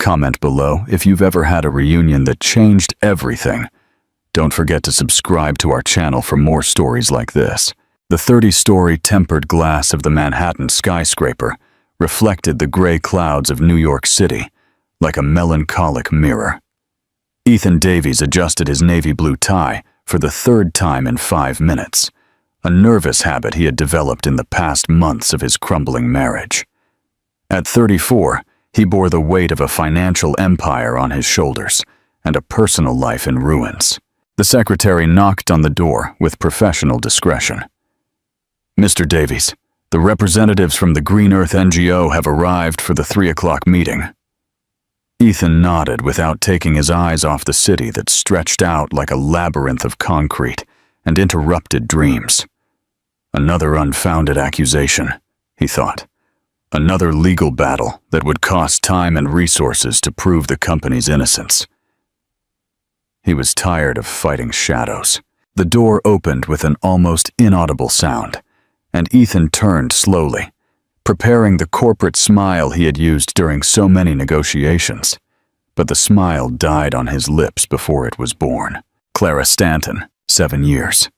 Comment below if you've ever had a reunion that changed everything. Don't forget to subscribe to our channel for more stories like this. The 30-story tempered glass of the Manhattan skyscraper reflected the gray clouds of New York City like a melancholic mirror. Ethan Davies adjusted his navy blue tie for the third time in 5 minutes, a nervous habit he had developed in the past months of his crumbling marriage. At 34, he bore the weight of a financial empire on his shoulders and a personal life in ruins. The secretary knocked on the door with professional discretion. "Mr. Davies, the representatives from the Green Earth NGO have arrived for the 3 o'clock meeting." Ethan nodded without taking his eyes off the city that stretched out like a labyrinth of concrete and interrupted dreams. Another unfounded accusation, he thought. Another legal battle that would cost time and resources to prove the company's innocence. He was tired of fighting shadows. The door opened with an almost inaudible sound, and Ethan turned slowly, preparing the corporate smile he had used during so many negotiations. But the smile died on his lips before it was born. Clara Stanton, 7 years.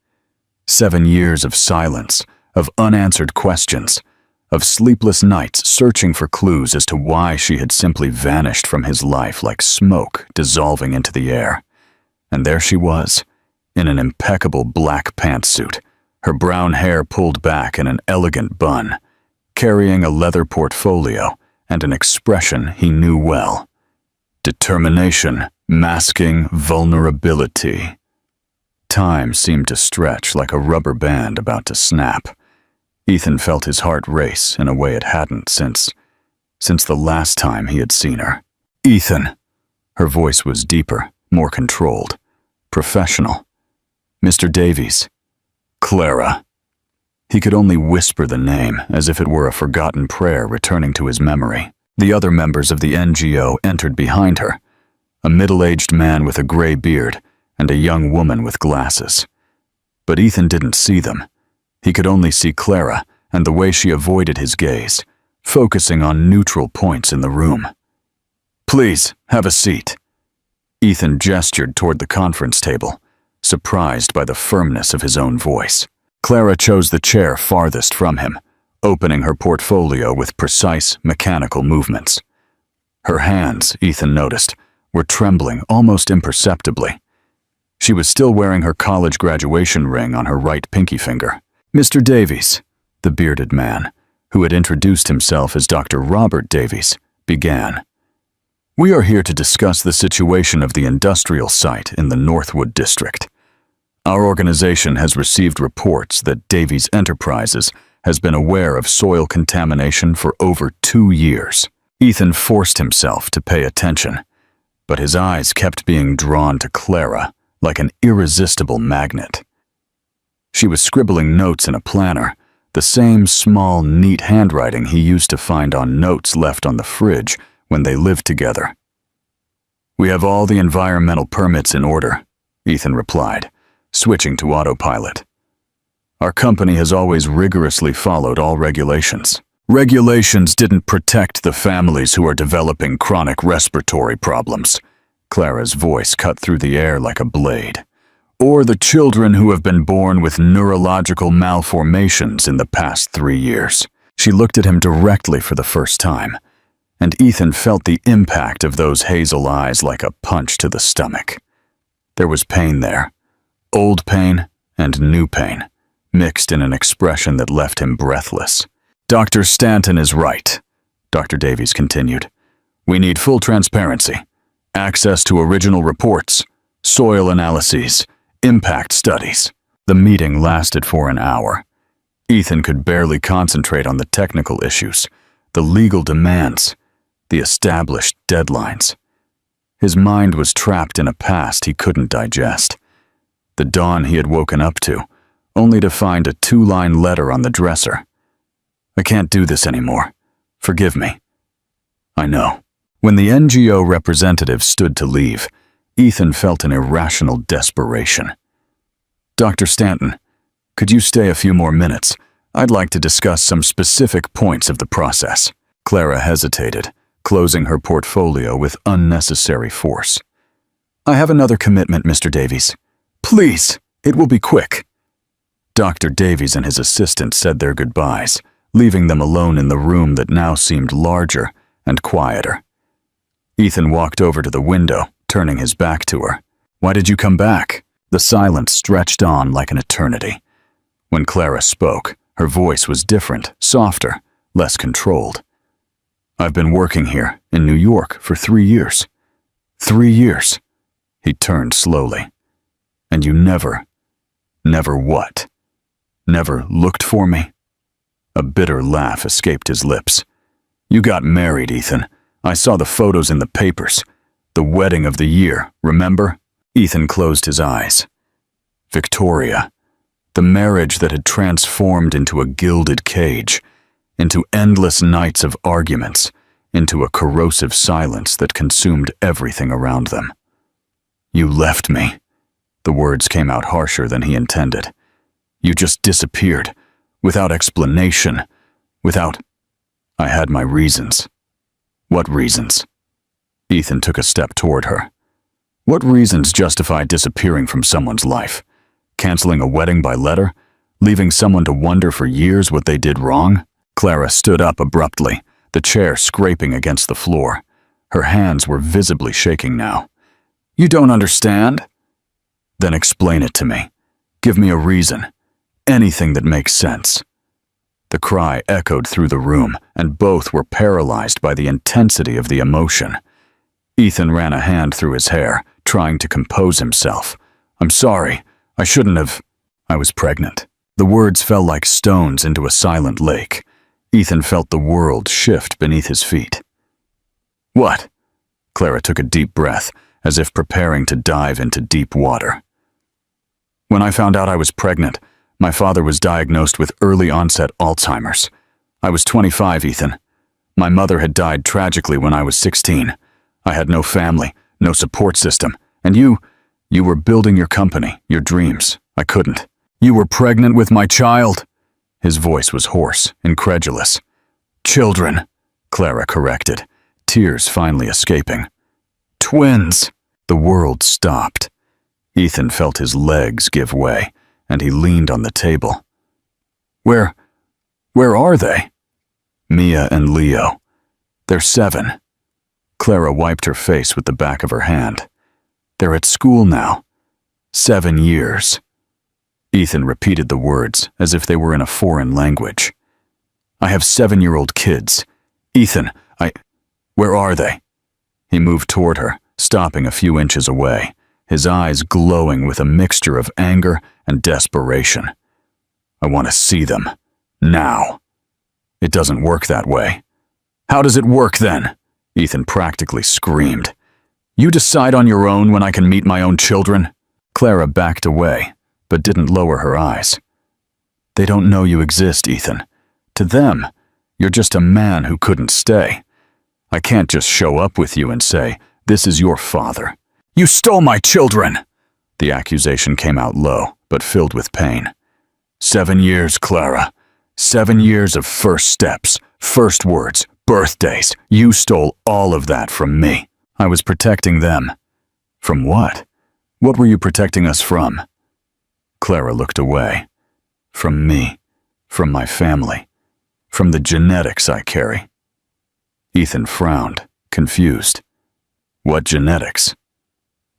7 years of silence, of unanswered questions, of sleepless nights searching for clues as to why she had simply vanished from his life like smoke dissolving into the air. And there she was, in an impeccable black pantsuit, her brown hair pulled back in an elegant bun, carrying a leather portfolio and an expression he knew well. Determination, masking vulnerability. Time seemed to stretch like a rubber band about to snap. Ethan felt his heart race in a way it hadn't since the last time he had seen her. "Ethan." Her voice was deeper, more controlled, professional. "Mr. Davies." "Clara." He could only whisper the name as if it were a forgotten prayer returning to his memory. The other members of the NGO entered behind her, a middle-aged man with a gray beard and a young woman with glasses. But Ethan didn't see them. He could only see Clara and the way she avoided his gaze, focusing on neutral points in the room. "Please, have a seat." Ethan gestured toward the conference table, surprised by the firmness of his own voice. Clara chose the chair farthest from him, opening her portfolio with precise, mechanical movements. Her hands, Ethan noticed, were trembling almost imperceptibly. She was still wearing her college graduation ring on her right pinky finger. "Mr. Davies," the bearded man, who had introduced himself as Dr. Robert Davies, began. "We are here to discuss the situation of the industrial site in the Northwood District. Our organization has received reports that Davies Enterprises has been aware of soil contamination for over 2 years. Ethan forced himself to pay attention, but his eyes kept being drawn to Clara like an irresistible magnet. She was scribbling notes in a planner, the same small, neat handwriting he used to find on notes left on the fridge when they lived together. "We have all the environmental permits in order," Ethan replied, switching to autopilot. "Our company has always rigorously followed all regulations. Regulations didn't protect the families who are developing chronic respiratory problems." Clara's voice cut through the air like a blade. "Or the children who have been born with neurological malformations in the past 3 years." She looked at him directly for the first time, and Ethan felt the impact of those hazel eyes like a punch to the stomach. There was pain there, old pain and new pain, mixed in an expression that left him breathless. "Dr. Stanton is right," Dr. Davies continued. "We need full transparency, access to original reports, soil analyses, impact studies." The meeting lasted for an hour. Ethan could barely concentrate on the technical issues, the legal demands, the established deadlines. His mind was trapped in a past he couldn't digest. The dawn he had woken up to, only to find a 2-line letter on the dresser. "I can't do this anymore. Forgive me." "I know." When the NGO representative stood to leave, Ethan felt an irrational desperation. "Dr. Stanton, could you stay a few more minutes? I'd like to discuss some specific points of the process." Clara hesitated, closing her portfolio with unnecessary force. "I have another commitment, Mr. Davies. Please, it will be quick." Dr. Davies and his assistant said their goodbyes, leaving them alone in the room that now seemed larger and quieter. Ethan walked over to the window, turning his back to her. "Why did you come back?" The silence stretched on like an eternity. When Clara spoke, her voice was different, softer, less controlled. "I've been working here, in New York, for 3 years. 3 years." He turned slowly. "And you never what? Never looked for me?" A bitter laugh escaped his lips. "You got married, Ethan. I saw the photos in the papers. The wedding of the year, remember?" Ethan closed his eyes. Victoria. The marriage that had transformed into a gilded cage, into endless nights of arguments, into a corrosive silence that consumed everything around them. "You left me." The words came out harsher than he intended. "You just disappeared, without explanation, without—" "I had my reasons." "What reasons?" Ethan took a step toward her. "What reasons justify disappearing from someone's life? Canceling a wedding by letter? Leaving someone to wonder for years what they did wrong?" Clara stood up abruptly, the chair scraping against the floor. Her hands were visibly shaking now. "You don't understand?" "Then explain it to me. Give me a reason. Anything that makes sense." The cry echoed through the room, and both were paralyzed by the intensity of the emotion. Ethan ran a hand through his hair, trying to compose himself. "I'm sorry. I shouldn't have. I was pregnant." The words fell like stones into a silent lake. Ethan felt the world shift beneath his feet. "What?" Clara took a deep breath, as if preparing to dive into deep water. "When I found out I was pregnant, my father was diagnosed with early-onset Alzheimer's. I was 25, Ethan. My mother had died tragically when I was 16. I had no family, no support system, and you were building your company, your dreams. I couldn't. You were pregnant with my child." His voice was hoarse, incredulous. "Children," Clara corrected, tears finally escaping. "Twins." The world stopped. Ethan felt his legs give way, and he leaned on the table. Where are they?" "Mia and Leo. They're 7. Clara wiped her face with the back of her hand. "They're at school now. 7 years." Ethan repeated the words as if they were in a foreign language. "I have 7-year-old kids. Ethan, Where are they?" He moved toward her, stopping a few inches away, his eyes glowing with a mixture of anger and desperation. "I want to see them. Now." "It doesn't work that way." "How does it work then?" Ethan practically screamed. "You decide on your own when I can meet my own children?" Clara backed away, but didn't lower her eyes. "They don't know you exist, Ethan. To them, you're just a man who couldn't stay. I can't just show up with you and say, 'This is your father.'" "You stole my children!" The accusation came out low, but filled with pain. 7 years, Clara. 7 years of first steps, first words, birthdays. You stole all of that from me. I was protecting them. From what? What were you protecting us from?" Clara looked away. "From me. From my family. From the genetics I carry." Ethan frowned, confused. "What genetics?"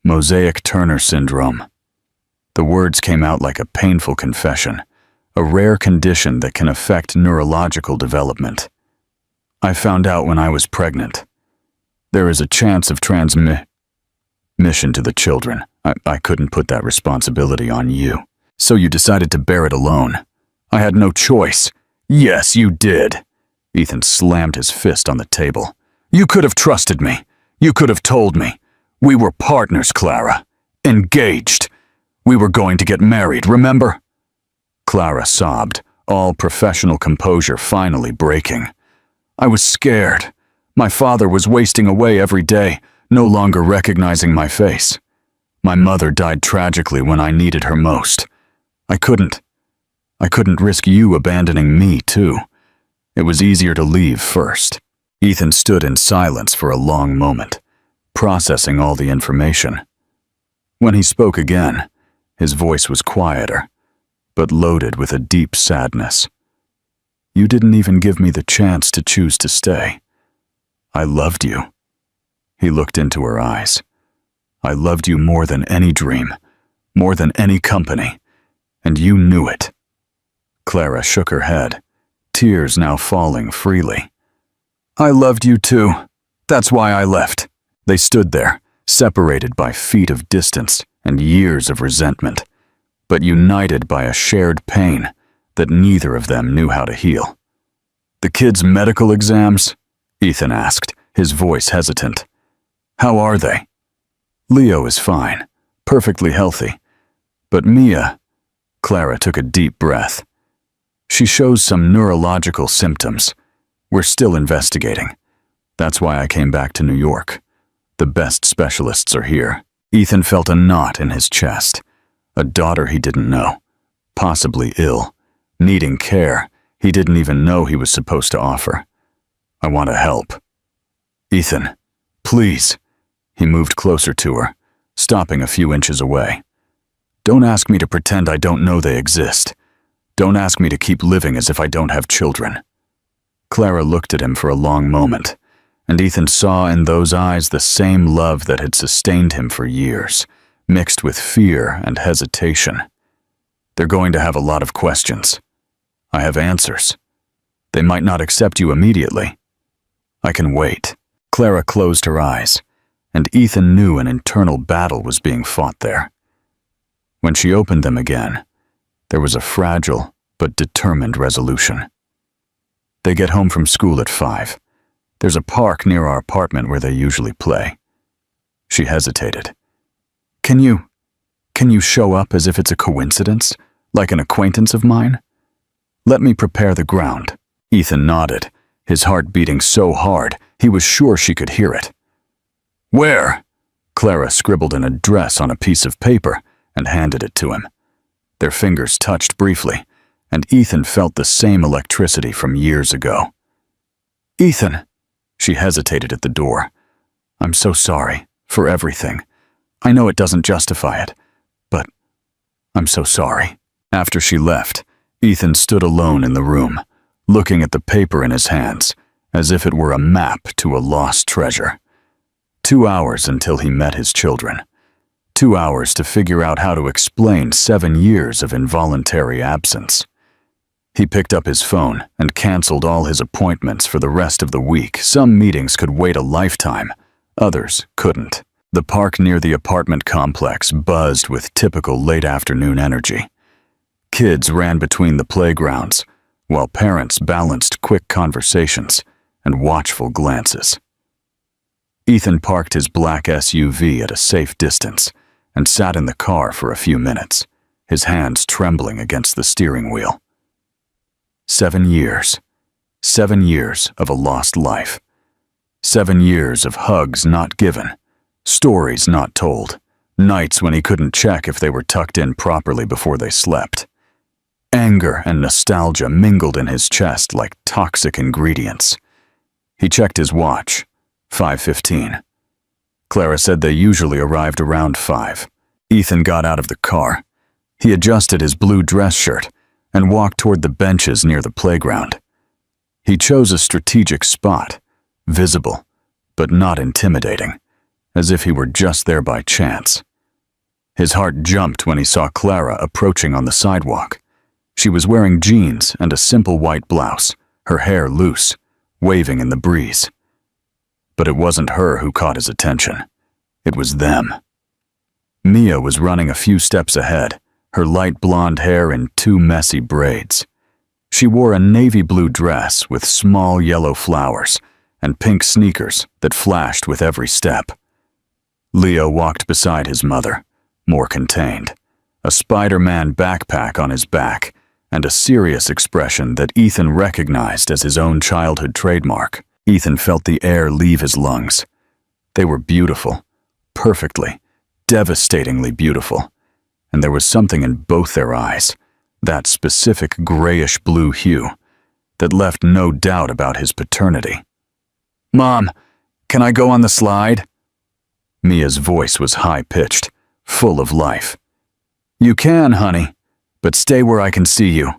"Mosaic Turner syndrome." The words came out like a painful confession, a rare condition that can affect neurological development. "I found out when I was pregnant. There is a chance of transmission to the children. I couldn't put that responsibility on you. So you decided to bear it alone. I had no choice." "Yes, you did." Ethan slammed his fist on the table. "You could have trusted me. You could have told me. We were partners, Clara. Engaged. We were going to get married, remember?" Clara sobbed, all professional composure finally breaking. "I was scared. My father was wasting away every day, no longer recognizing my face. My mother died tragically when I needed her most. I couldn't risk you abandoning me, too. It was easier to leave first." Ethan stood in silence for a long moment, processing all the information. When he spoke again, his voice was quieter, but loaded with a deep sadness. "You didn't even give me the chance to choose to stay. I loved you." He looked into her eyes. "I loved you more than any dream, more than any company, and you knew it." Clara shook her head, tears now falling freely. "I loved you too. That's why I left." They stood there, separated by feet of distance and years of resentment, but united by a shared pain that neither of them knew how to heal. "The kids' medical exams?" Ethan asked, his voice hesitant. "How are they?" "Leo is fine, perfectly healthy. But Mia..." Clara took a deep breath. "She shows some neurological symptoms. We're still investigating. That's why I came back to New York. The best specialists are here." Ethan felt a knot in his chest. A daughter he didn't know, possibly ill, needing care he didn't even know he was supposed to offer. "I want to help." "Ethan, please." He moved closer to her, stopping a few inches away. "Don't ask me to pretend I don't know they exist. Don't ask me to keep living as if I don't have children." Clara looked at him for a long moment, and Ethan saw in those eyes the same love that had sustained him for years, mixed with fear and hesitation. "They're going to have a lot of questions. I have answers. They might not accept you immediately. I can wait." Clara closed her eyes, and Ethan knew an internal battle was being fought there. When she opened them again, there was a fragile but determined resolution. "They get home from school at 5. There's a park near our apartment where they usually play." She hesitated. Can you show up as if it's a coincidence, like an acquaintance of mine? Let me prepare the ground." Ethan nodded, his heart beating so hard he was sure she could hear it. "Where?" Clara scribbled an address on a piece of paper and handed it to him. Their fingers touched briefly, and Ethan felt the same electricity from years ago. "Ethan," she hesitated at the door. "I'm so sorry for everything. I know it doesn't justify it, but I'm so sorry." After she left, Ethan stood alone in the room, looking at the paper in his hands, as if it were a map to a lost treasure. 2 hours until he met his children. 2 hours to figure out how to explain 7 years of involuntary absence. He picked up his phone and canceled all his appointments for the rest of the week. Some meetings could wait a lifetime, others couldn't. The park near the apartment complex buzzed with typical late-afternoon energy. Kids ran between the playgrounds, while parents balanced quick conversations and watchful glances. Ethan parked his black SUV at a safe distance and sat in the car for a few minutes, his hands trembling against the steering wheel. 7 years. 7 years of a lost life. 7 years of hugs not given, stories not told, nights when he couldn't check if they were tucked in properly before they slept. Anger and nostalgia mingled in his chest like toxic ingredients. He checked his watch. 5:15. Clara said they usually arrived around 5. Ethan got out of the car. He adjusted his blue dress shirt and walked toward the benches near the playground. He chose a strategic spot, visible, but not intimidating, as if he were just there by chance. His heart jumped when he saw Clara approaching on the sidewalk. She was wearing jeans and a simple white blouse, her hair loose, waving in the breeze. But it wasn't her who caught his attention. It was them. Mia was running a few steps ahead, her light blonde hair in 2 messy braids. She wore a navy blue dress with small yellow flowers and pink sneakers that flashed with every step. Leo walked beside his mother, more contained, a Spider-Man backpack on his back and a serious expression that Ethan recognized as his own childhood trademark. Ethan felt the air leave his lungs. They were beautiful, perfectly, devastatingly beautiful, and there was something in both their eyes, that specific grayish-blue hue, that left no doubt about his paternity. Mom, can I go on the slide? Mia's voice was high-pitched, full of life. You can, honey, but stay where I can see you.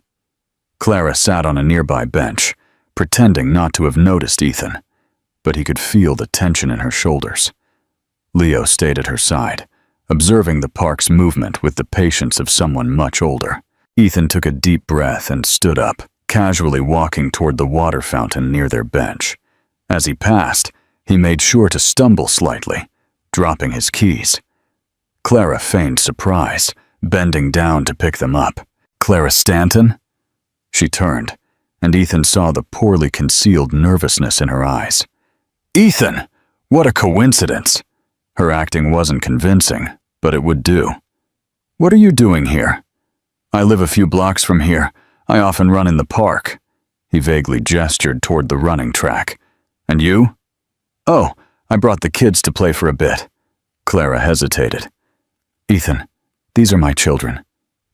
Clara sat on a nearby bench, pretending not to have noticed Ethan, but he could feel the tension in her shoulders. Leo stayed at her side, observing the park's movement with the patience of someone much older. Ethan took a deep breath and stood up, casually walking toward the water fountain near their bench. As he passed, he made sure to stumble slightly, dropping his keys. Clara feigned surprise, bending down to pick them up. Clara Stanton? She turned, and Ethan saw the poorly concealed nervousness in her eyes. Ethan! What a coincidence! Her acting wasn't convincing, but it would do. What are you doing here? I live a few blocks from here. I often run in the park. He vaguely gestured toward the running track. And you? Oh, I brought the kids to play for a bit. Clara hesitated. Ethan, these are my children,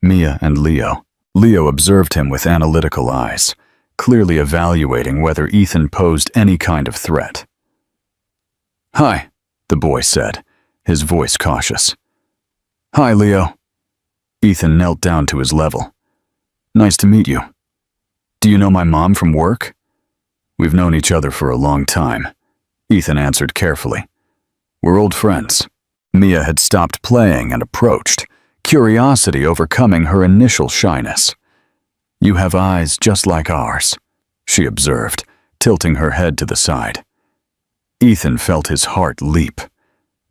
Mia and Leo. Leo observed him with analytical eyes, clearly evaluating whether Ethan posed any kind of threat. Hi, the boy said, his voice cautious. Hi, Leo. Ethan knelt down to his level. Nice to meet you. Do you know my mom from work? We've known each other for a long time, Ethan answered carefully. We're old friends. Mia had stopped playing and approached, curiosity overcoming her initial shyness. You have eyes just like ours, she observed, tilting her head to the side. Ethan felt his heart leap.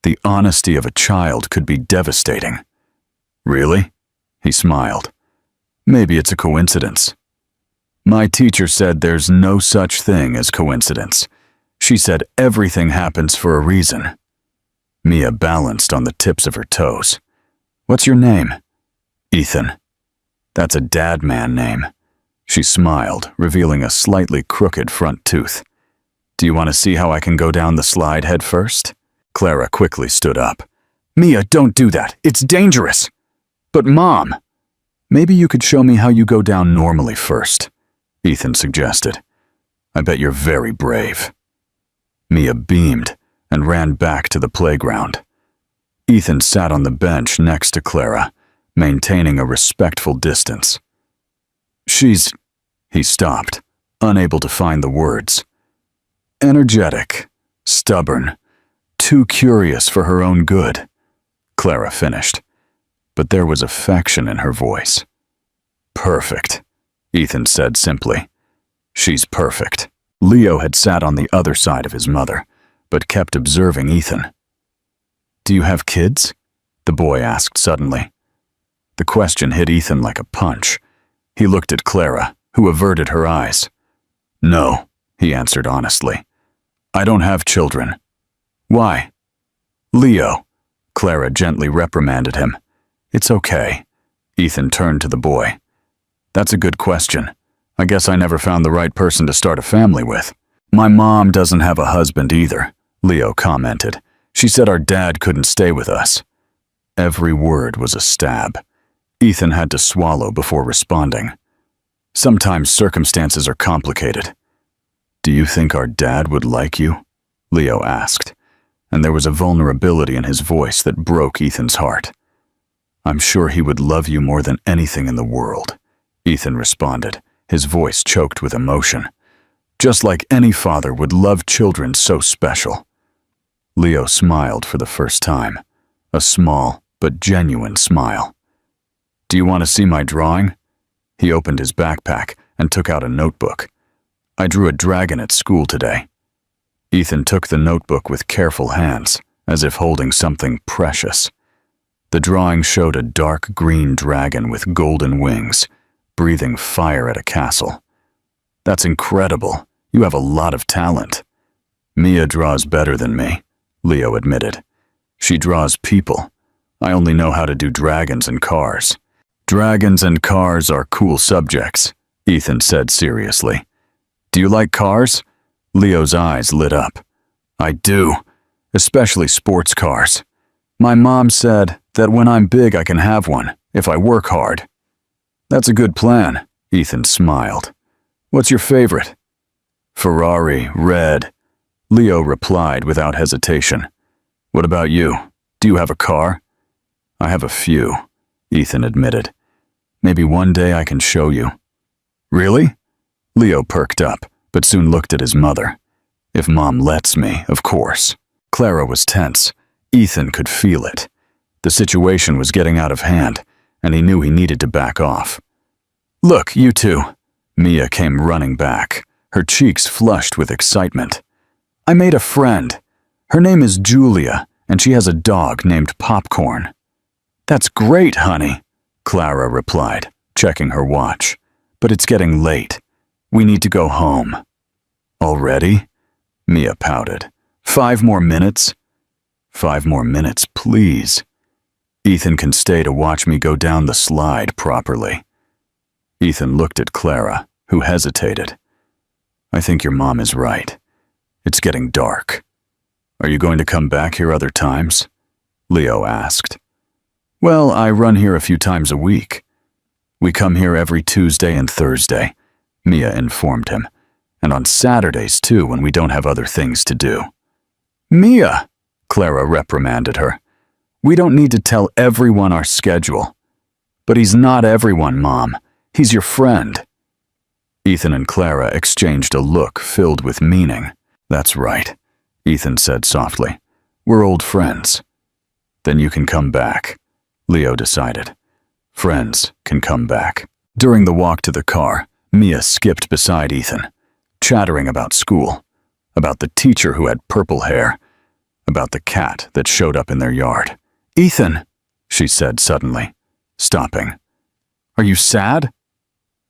The honesty of a child could be devastating. Really? He smiled. Maybe it's a coincidence. My teacher said there's no such thing as coincidence. She said everything happens for a reason. Mia balanced on the tips of her toes. What's your name? Ethan. That's a dad man name. She smiled, revealing a slightly crooked front tooth. Do you want to see how I can go down the slide head first? Clara quickly stood up. Mia, don't do that. It's dangerous. But Mom, maybe you could show me how you go down normally first, Ethan suggested. I bet you're very brave. Mia beamed and ran back to the playground. Ethan sat on the bench next to Clara, maintaining a respectful distance. He stopped, unable to find the words. Energetic, stubborn, too curious for her own good, Clara finished, but there was affection in her voice. Perfect, Ethan said simply. She's perfect. Leo had sat on the other side of his mother, but kept observing Ethan. Do you have kids? The boy asked suddenly. The question hit Ethan like a punch. He looked at Clara, who averted her eyes. No, he answered honestly. I don't have children. Why? Leo, Clara gently reprimanded him. It's okay. Ethan turned to the boy. That's a good question. I guess I never found the right person to start a family with. My mom doesn't have a husband either, Leo commented. She said our dad couldn't stay with us. Every word was a stab. Ethan had to swallow before responding. Sometimes circumstances are complicated. Do you think our dad would like you? Leo asked, and there was a vulnerability in his voice that broke Ethan's heart. I'm sure he would love you more than anything in the world, Ethan responded, his voice choked with emotion. Just like any father would love children so special. Leo smiled for the first time, a small but genuine smile. Do you want to see my drawing? He opened his backpack and took out a notebook. I drew a dragon at school today. Ethan took the notebook with careful hands, as if holding something precious. The drawing showed a dark green dragon with golden wings, breathing fire at a castle. That's incredible. You have a lot of talent. Mia draws better than me, Leo admitted. She draws people. I only know how to do dragons and cars. Dragons and cars are cool subjects, Ethan said seriously. Do you like cars? Leo's eyes lit up. I do, especially sports cars. My mom said that when I'm big I can have one, if I work hard. That's a good plan, Ethan smiled. What's your favorite? Ferrari, red. Leo replied without hesitation. What about you? Do you have a car? I have a few, Ethan admitted. Maybe one day I can show you. Really? Leo perked up, but soon looked at his mother. If Mom lets me, of course. Clara was tense. Ethan could feel it. The situation was getting out of hand, and he knew he needed to back off. Look, you two. Mia came running back, her cheeks flushed with excitement. I made a friend. Her name is Julia, and she has a dog named Popcorn. That's great, honey, Clara replied, checking her watch. But it's getting late. We need to go home. Already? Mia pouted. 5 more minutes? 5 more minutes, please. Ethan can stay to watch me go down the slide properly. Ethan looked at Clara, who hesitated. I think your mom is right. It's getting dark. Are you going to come back here other times? Leo asked. Well, I run here a few times a week. We come here every Tuesday and Thursday, Mia informed him, and on Saturdays too when we don't have other things to do. Mia, Clara reprimanded her. We don't need to tell everyone our schedule. But he's not everyone, Mom. He's your friend. Ethan and Clara exchanged a look filled with meaning. That's right, Ethan said softly. We're old friends. Then you can come back, Leo decided. Friends can come back. During the walk to the car, Mia skipped beside Ethan, chattering about school, about the teacher who had purple hair, about the cat that showed up in their yard. Ethan, she said suddenly, stopping. Are you sad?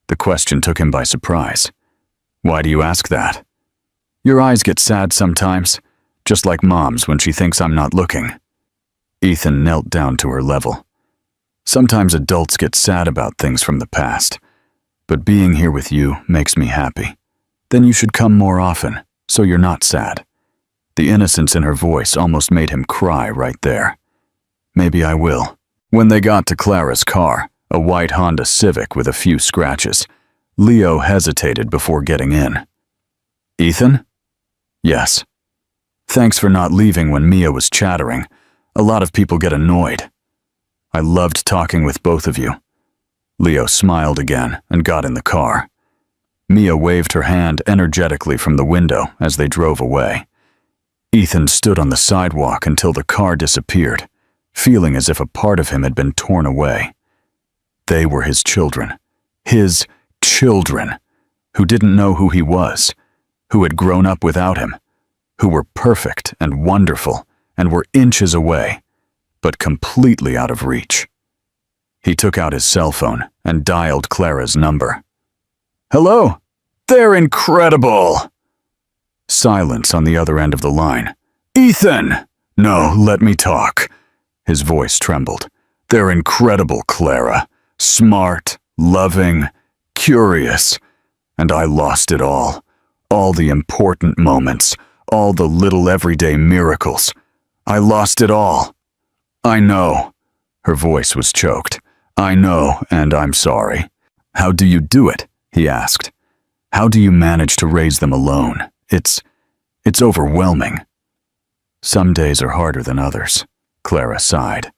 The question took him by surprise. Why do you ask that? Your eyes get sad sometimes, just like Mom's when she thinks I'm not looking. Ethan knelt down to her level. Sometimes adults get sad about things from the past, but being here with you makes me happy. Then you should come more often, so you're not sad. The innocence in her voice almost made him cry right there. Maybe I will. When they got to Clara's car, a white Honda Civic with a few scratches, Leo hesitated before getting in. Ethan? Yes. Thanks for not leaving when Mia was chattering. A lot of people get annoyed. I loved talking with both of you. Leo smiled again and got in the car. Mia waved her hand energetically from the window as they drove away. Ethan stood on the sidewalk until the car disappeared, feeling as if a part of him had been torn away. They were his children, who didn't know who he was, who had grown up without him, who were perfect and wonderful and were inches away, but completely out of reach. He took out his cell phone and dialed Clara's number. Hello? They're incredible! Silence on the other end of the line. Ethan! No, let me talk. His voice trembled. They're incredible, Clara. Smart, loving, curious. And I lost it all. All the important moments. All the little everyday miracles. I lost it all. I know. Her voice was choked. I know, and I'm sorry. How do you do it? He asked. How do you manage to raise them alone? It's overwhelming. Some days are harder than others, Clara sighed.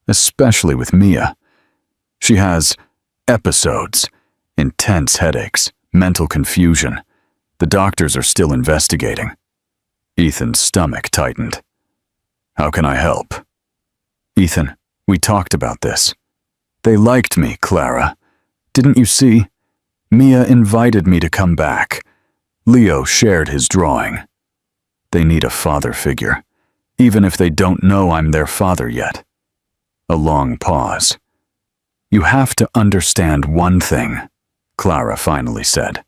Especially with Mia. She has episodes, intense headaches, mental confusion. The doctors are still investigating. Ethan's stomach tightened. How can I help? Ethan, we talked about this. They liked me, Clara. Didn't you see? Mia invited me to come back. Leo shared his drawing. They need a father figure, even if they don't know I'm their father yet. A long pause. You have to understand one thing, Clara finally said.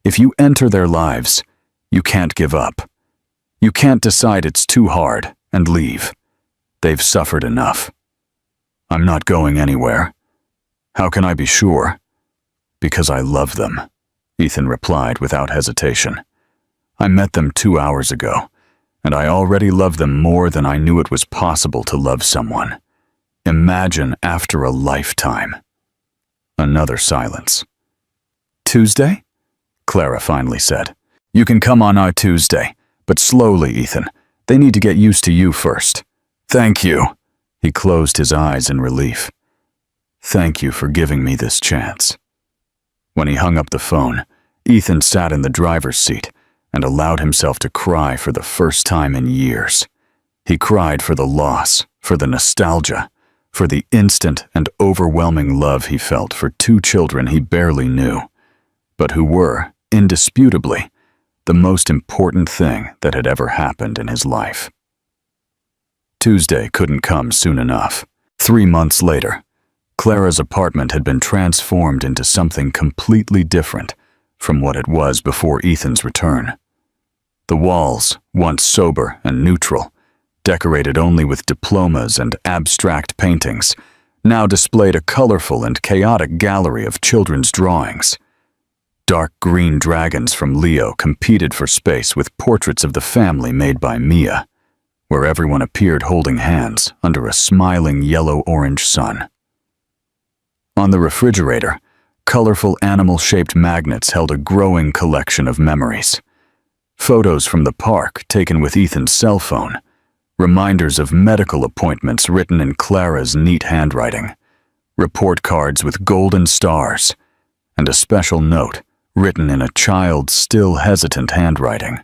If you enter their lives, you can't give up. You can't decide it's too hard and leave. They've suffered enough. I'm not going anywhere. How can I be sure? Because I love them, Ethan replied without hesitation. I met them 2 hours ago, and I already love them more than I knew it was possible to love someone. Imagine after a lifetime. Another silence. Tuesday? Clara finally said. You can come on our Tuesday, But slowly, Ethan. They need to get used to you first. Thank you. He closed his eyes in relief. Thank you for giving me this chance. When he hung up the phone, Ethan sat in the driver's seat and allowed himself to cry for the first time in years. He cried for the loss, for the nostalgia, for the instant and overwhelming love he felt for two children he barely knew, but who were, indisputably, the most important thing that had ever happened in his life. Tuesday couldn't come soon enough. 3 months later, Clara's apartment had been transformed into something completely different from what it was before Ethan's return. The walls, once sober and neutral, decorated only with diplomas and abstract paintings, now displayed a colorful and chaotic gallery of children's drawings. Dark green dragons from Leo competed for space with portraits of the family made by Mia, where everyone appeared holding hands under a smiling yellow-orange sun. On the refrigerator, colorful animal-shaped magnets held a growing collection of memories. Photos from the park taken with Ethan's cell phone, reminders of medical appointments written in Clara's neat handwriting, report cards with golden stars, and a special note written in a child's still hesitant handwriting.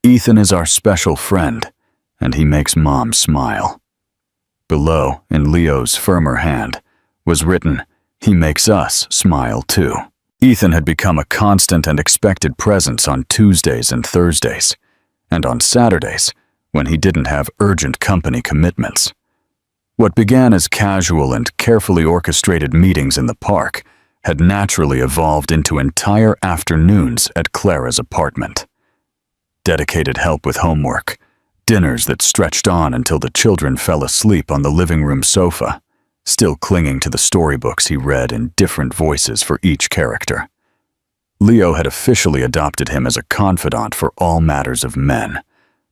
Ethan is our special friend, and he makes Mom smile. Below, in Leo's firmer hand, was written, he makes us smile too. Ethan had become a constant and expected presence on Tuesdays and Thursdays, and on Saturdays, when he didn't have urgent company commitments. What began as casual and carefully orchestrated meetings in the park had naturally evolved into entire afternoons at Clara's apartment. Dedicated help with homework, dinners that stretched on until the children fell asleep on the living room sofa, still clinging to the storybooks he read in different voices for each character. Leo had officially adopted him as a confidant for all matters of men,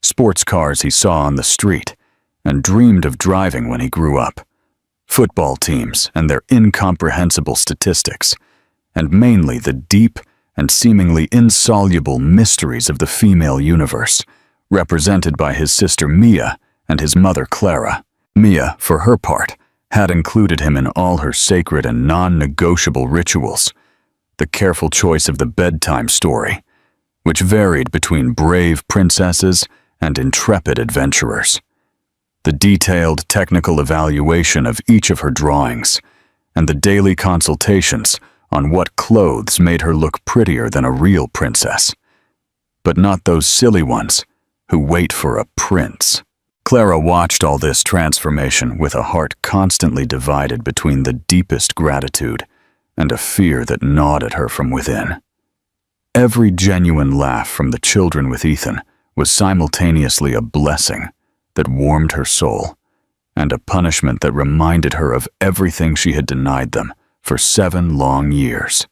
sports cars he saw on the street, and dreamed of driving when he grew up, football teams and their incomprehensible statistics, and mainly the deep and seemingly insoluble mysteries of the female universe, represented by his sister Mia and his mother Clara. Mia, for her part, had included him in all her sacred and non-negotiable rituals, the careful choice of the bedtime story, which varied between brave princesses and intrepid adventurers, the detailed technical evaluation of each of her drawings, and the daily consultations on what clothes made her look prettier than a real princess, but not those silly ones who wait for a prince. Clara watched all this transformation with a heart constantly divided between the deepest gratitude and a fear that gnawed at her from within. Every genuine laugh from the children with Ethan was simultaneously a blessing that warmed her soul, and a punishment that reminded her of everything she had denied them for 7 long years.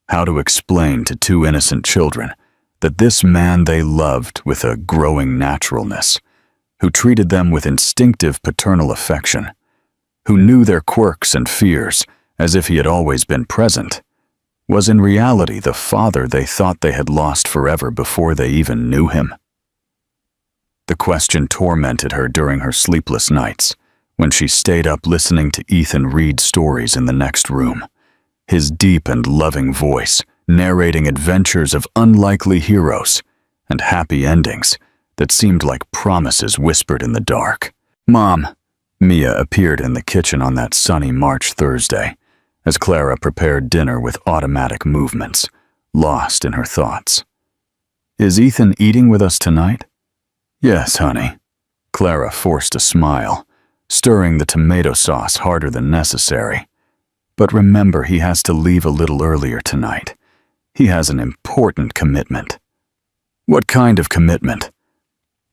How to explain to 2 innocent children that this man they loved with a growing naturalness, who treated them with instinctive paternal affection, who knew their quirks and fears as if he had always been present, was in reality the father they thought they had lost forever before they even knew him? The question tormented her during her sleepless nights, when she stayed up listening to Ethan read stories in the next room, his deep and loving voice narrating adventures of unlikely heroes and happy endings that seemed like promises whispered in the dark. "Mom," Mia appeared in the kitchen on that sunny March Thursday, as Clara prepared dinner with automatic movements, lost in her thoughts. "Is Ethan eating with us tonight?" "Yes, honey." Clara forced a smile, stirring the tomato sauce harder than necessary. "But remember, he has to leave a little earlier tonight. He has an important commitment." "What kind of commitment?"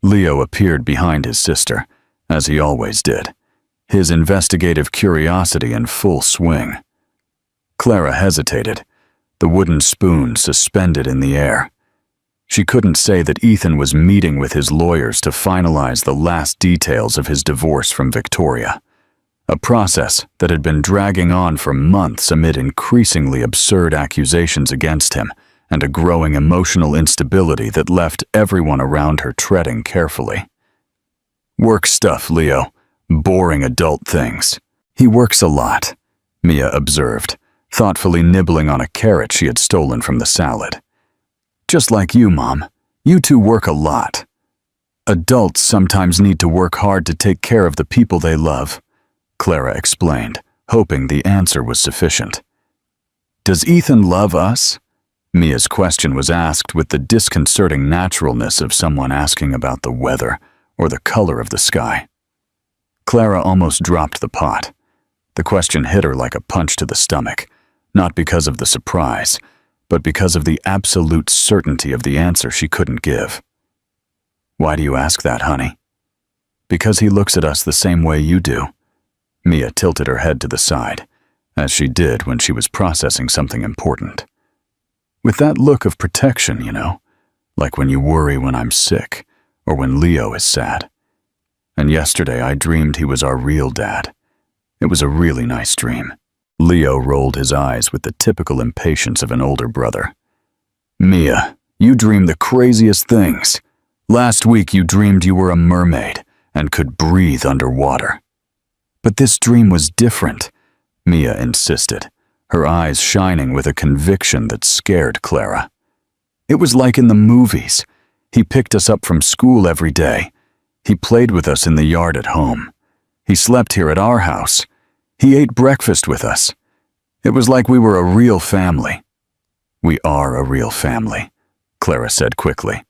Leo appeared behind his sister, as he always did, his investigative curiosity in full swing. Clara hesitated, the wooden spoon suspended in the air. She couldn't say that Ethan was meeting with his lawyers to finalize the last details of his divorce from Victoria, a process that had been dragging on for months amid increasingly absurd accusations against him and a growing emotional instability that left everyone around her treading carefully. "Work stuff, Leo. Boring adult things." "He works a lot," Mia observed, thoughtfully nibbling on a carrot she had stolen from the salad. "Just like you, Mom. You two work a lot." "Adults sometimes need to work hard to take care of the people they love," Clara explained, hoping the answer was sufficient. "Does Ethan love us?" Mia's question was asked with the disconcerting naturalness of someone asking about the weather or the color of the sky. Clara almost dropped the pot. The question hit her like a punch to the stomach, not because of the surprise, but because of the absolute certainty of the answer she couldn't give. "Why do you ask that, honey?" "Because he looks at us the same way you do." Mia tilted her head to the side, as she did when she was processing something important. "With that look of protection, you know, like when you worry when I'm sick or when Leo is sad. And yesterday I dreamed he was our real dad. It was a really nice dream." Leo rolled his eyes with the typical impatience of an older brother. "Mia, you dream the craziest things. Last week you dreamed you were a mermaid and could breathe underwater." "But this dream was different," Mia insisted, her eyes shining with a conviction that scared Clara. "It was like in the movies. He picked us up from school every day. He played with us in the yard at home. He slept here at our house. He ate breakfast with us. It was like we were a real family." "We are a real family," Clara said quickly.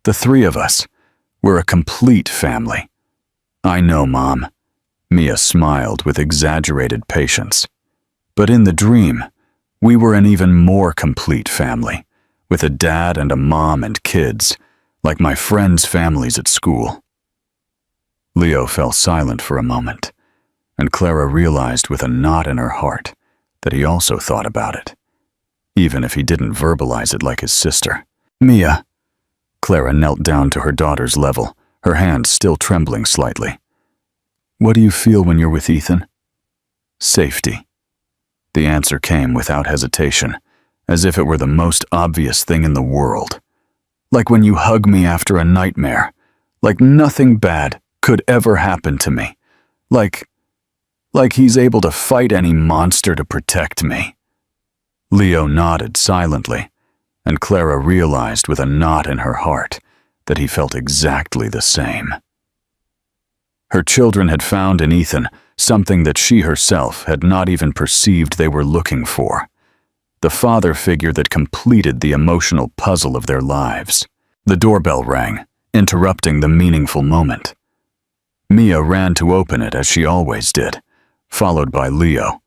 "The three of us. We're a complete family." "I know, Mom." Mia smiled with exaggerated patience. "But in the dream, we were an even more complete family, with a dad and a mom and kids, like my friends' families at school." Leo fell silent for a moment, and Clara realized with a knot in her heart that he also thought about it, even if he didn't verbalize it like his sister. "Mia." Clara knelt down to her daughter's level, her hands still trembling slightly. "What do you feel when you're with Ethan?" "Safety." The answer came without hesitation, as if it were the most obvious thing in the world. "Like when you hug me after a nightmare. Like nothing bad could ever happen to me. Like he's able to fight any monster to protect me." Leo nodded silently, and Clara realized with a knot in her heart that he felt exactly the same. Her children had found in Ethan something that she herself had not even perceived they were looking for. The father figure that completed the emotional puzzle of their lives. The doorbell rang, interrupting the meaningful moment. Mia ran to open it as she always did, followed by Leo,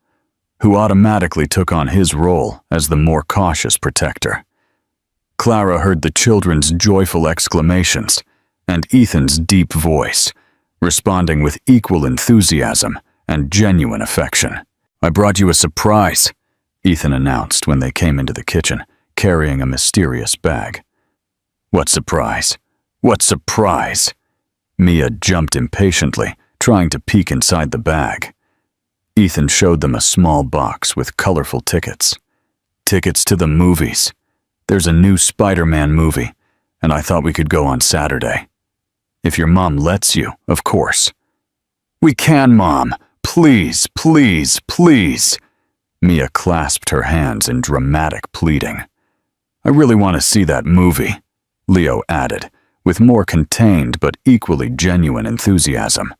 who automatically took on his role as the more cautious protector. Clara heard the children's joyful exclamations and Ethan's deep voice, responding with equal enthusiasm and genuine affection. "I brought you a surprise," Ethan announced when they came into the kitchen, carrying a mysterious bag. "What surprise? What surprise?" Mia jumped impatiently, trying to peek inside the bag. Ethan showed them a small box with colorful tickets. "Tickets to the movies. There's a new Spider-Man movie, and I thought we could go on Saturday. If your mom lets you, of course." "We can, Mom. Please, please, please." Mia clasped her hands in dramatic pleading. "I really want to see that movie," Leo added, with more contained but equally genuine enthusiasm.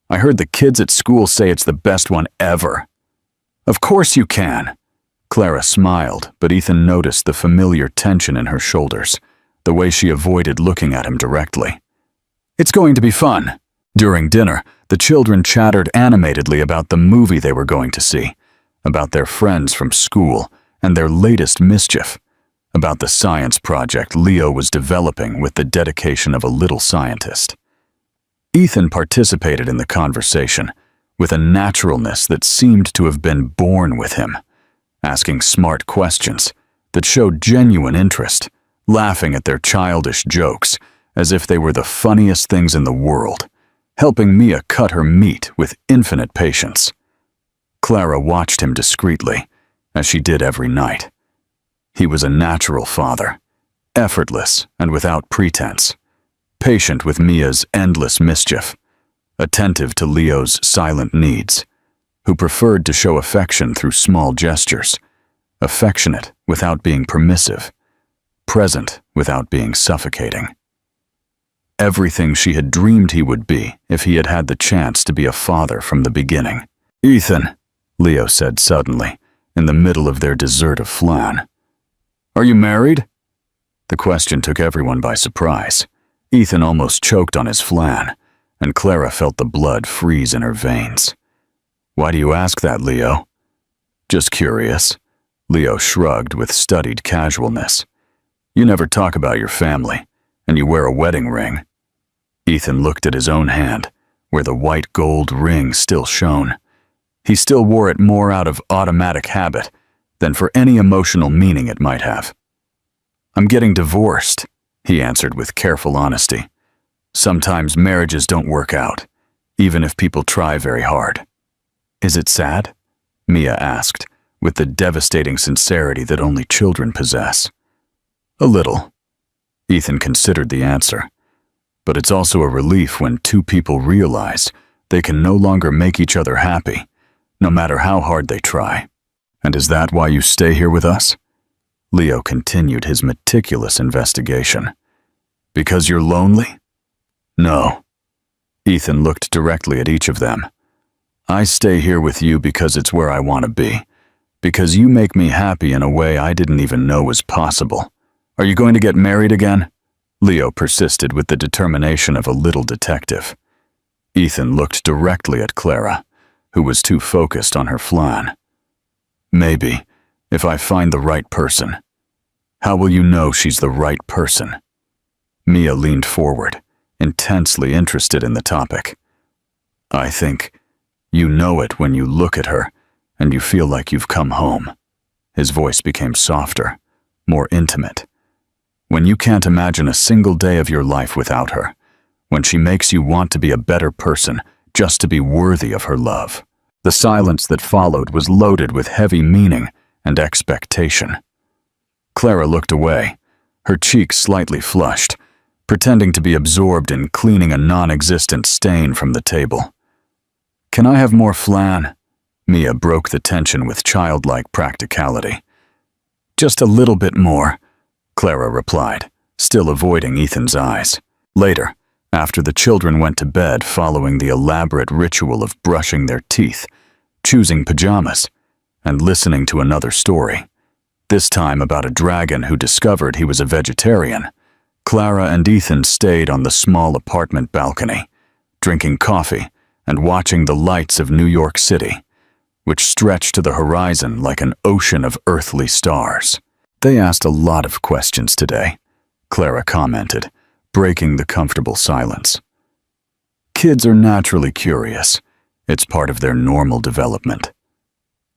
"I heard the kids at school say it's the best one ever." "Of course you can." Clara smiled, but Ethan noticed the familiar tension in her shoulders, the way she avoided looking at him directly. "It's going to be fun." During dinner, the children chattered animatedly about the movie they were going to see, about their friends from school and their latest mischief, about the science project Leo was developing with the dedication of a little scientist. Ethan participated in the conversation with a naturalness that seemed to have been born with him, asking smart questions that showed genuine interest, laughing at their childish jokes as if they were the funniest things in the world, helping Mia cut her meat with infinite patience. Clara watched him discreetly, as she did every night. He was a natural father, effortless and without pretense, patient with Mia's endless mischief, attentive to Leo's silent needs, who preferred to show affection through small gestures, affectionate without being permissive, present without being suffocating. Everything she had dreamed he would be if he had had the chance to be a father from the beginning. "Ethan," Leo said suddenly, in the middle of their dessert of flan. "Are you married?" The question took everyone by surprise. Ethan almost choked on his flan, and Clara felt the blood freeze in her veins. "Why do you ask that, Leo?" "Just curious." Leo shrugged with studied casualness. "You never talk about your family, and you wear a wedding ring." Ethan looked at his own hand, where the white gold ring still shone. He still wore it more out of automatic habit than for any emotional meaning it might have. "I'm getting divorced," he answered with careful honesty. "Sometimes marriages don't work out, even if people try very hard." "Is it sad?" Mia asked, with the devastating sincerity that only children possess. "A little." Ethan considered the answer. "But it's also a relief when two people realize they can no longer make each other happy, no matter how hard they try." "And is that why you stay here with us?" Leo continued his meticulous investigation. "Because you're lonely?" "No." Ethan looked directly at each of them. "I stay here with you because it's where I want to be, because you make me happy in a way I didn't even know was possible." "Are you going to get married again?" Leo persisted with the determination of a little detective. Ethan looked directly at Clara, who was too focused on her flan. "Maybe, if I find the right person." "How will you know she's the right person?" Mia leaned forward, intensely interested in the topic. "I think you know it when you look at her and you feel like you've come home." His voice became softer, more intimate. "When you can't imagine a single day of your life without her, when she makes you want to be a better person just to be worthy of her love." The silence that followed was loaded with heavy meaning and expectation. Clara looked away, her cheeks slightly flushed, pretending to be absorbed in cleaning a non-existent stain from the table. "Can I have more flan?" Mia broke the tension with childlike practicality. "Just a little bit more," Clara replied, still avoiding Ethan's eyes. Later, after the children went to bed following the elaborate ritual of brushing their teeth, choosing pajamas, and listening to another story, this time about a dragon who discovered he was a vegetarian, Clara and Ethan stayed on the small apartment balcony, drinking coffee and watching the lights of New York City, which stretched to the horizon like an ocean of earthly stars. "They asked a lot of questions today," Clara commented, breaking the comfortable silence. "Kids are naturally curious. It's part of their normal development."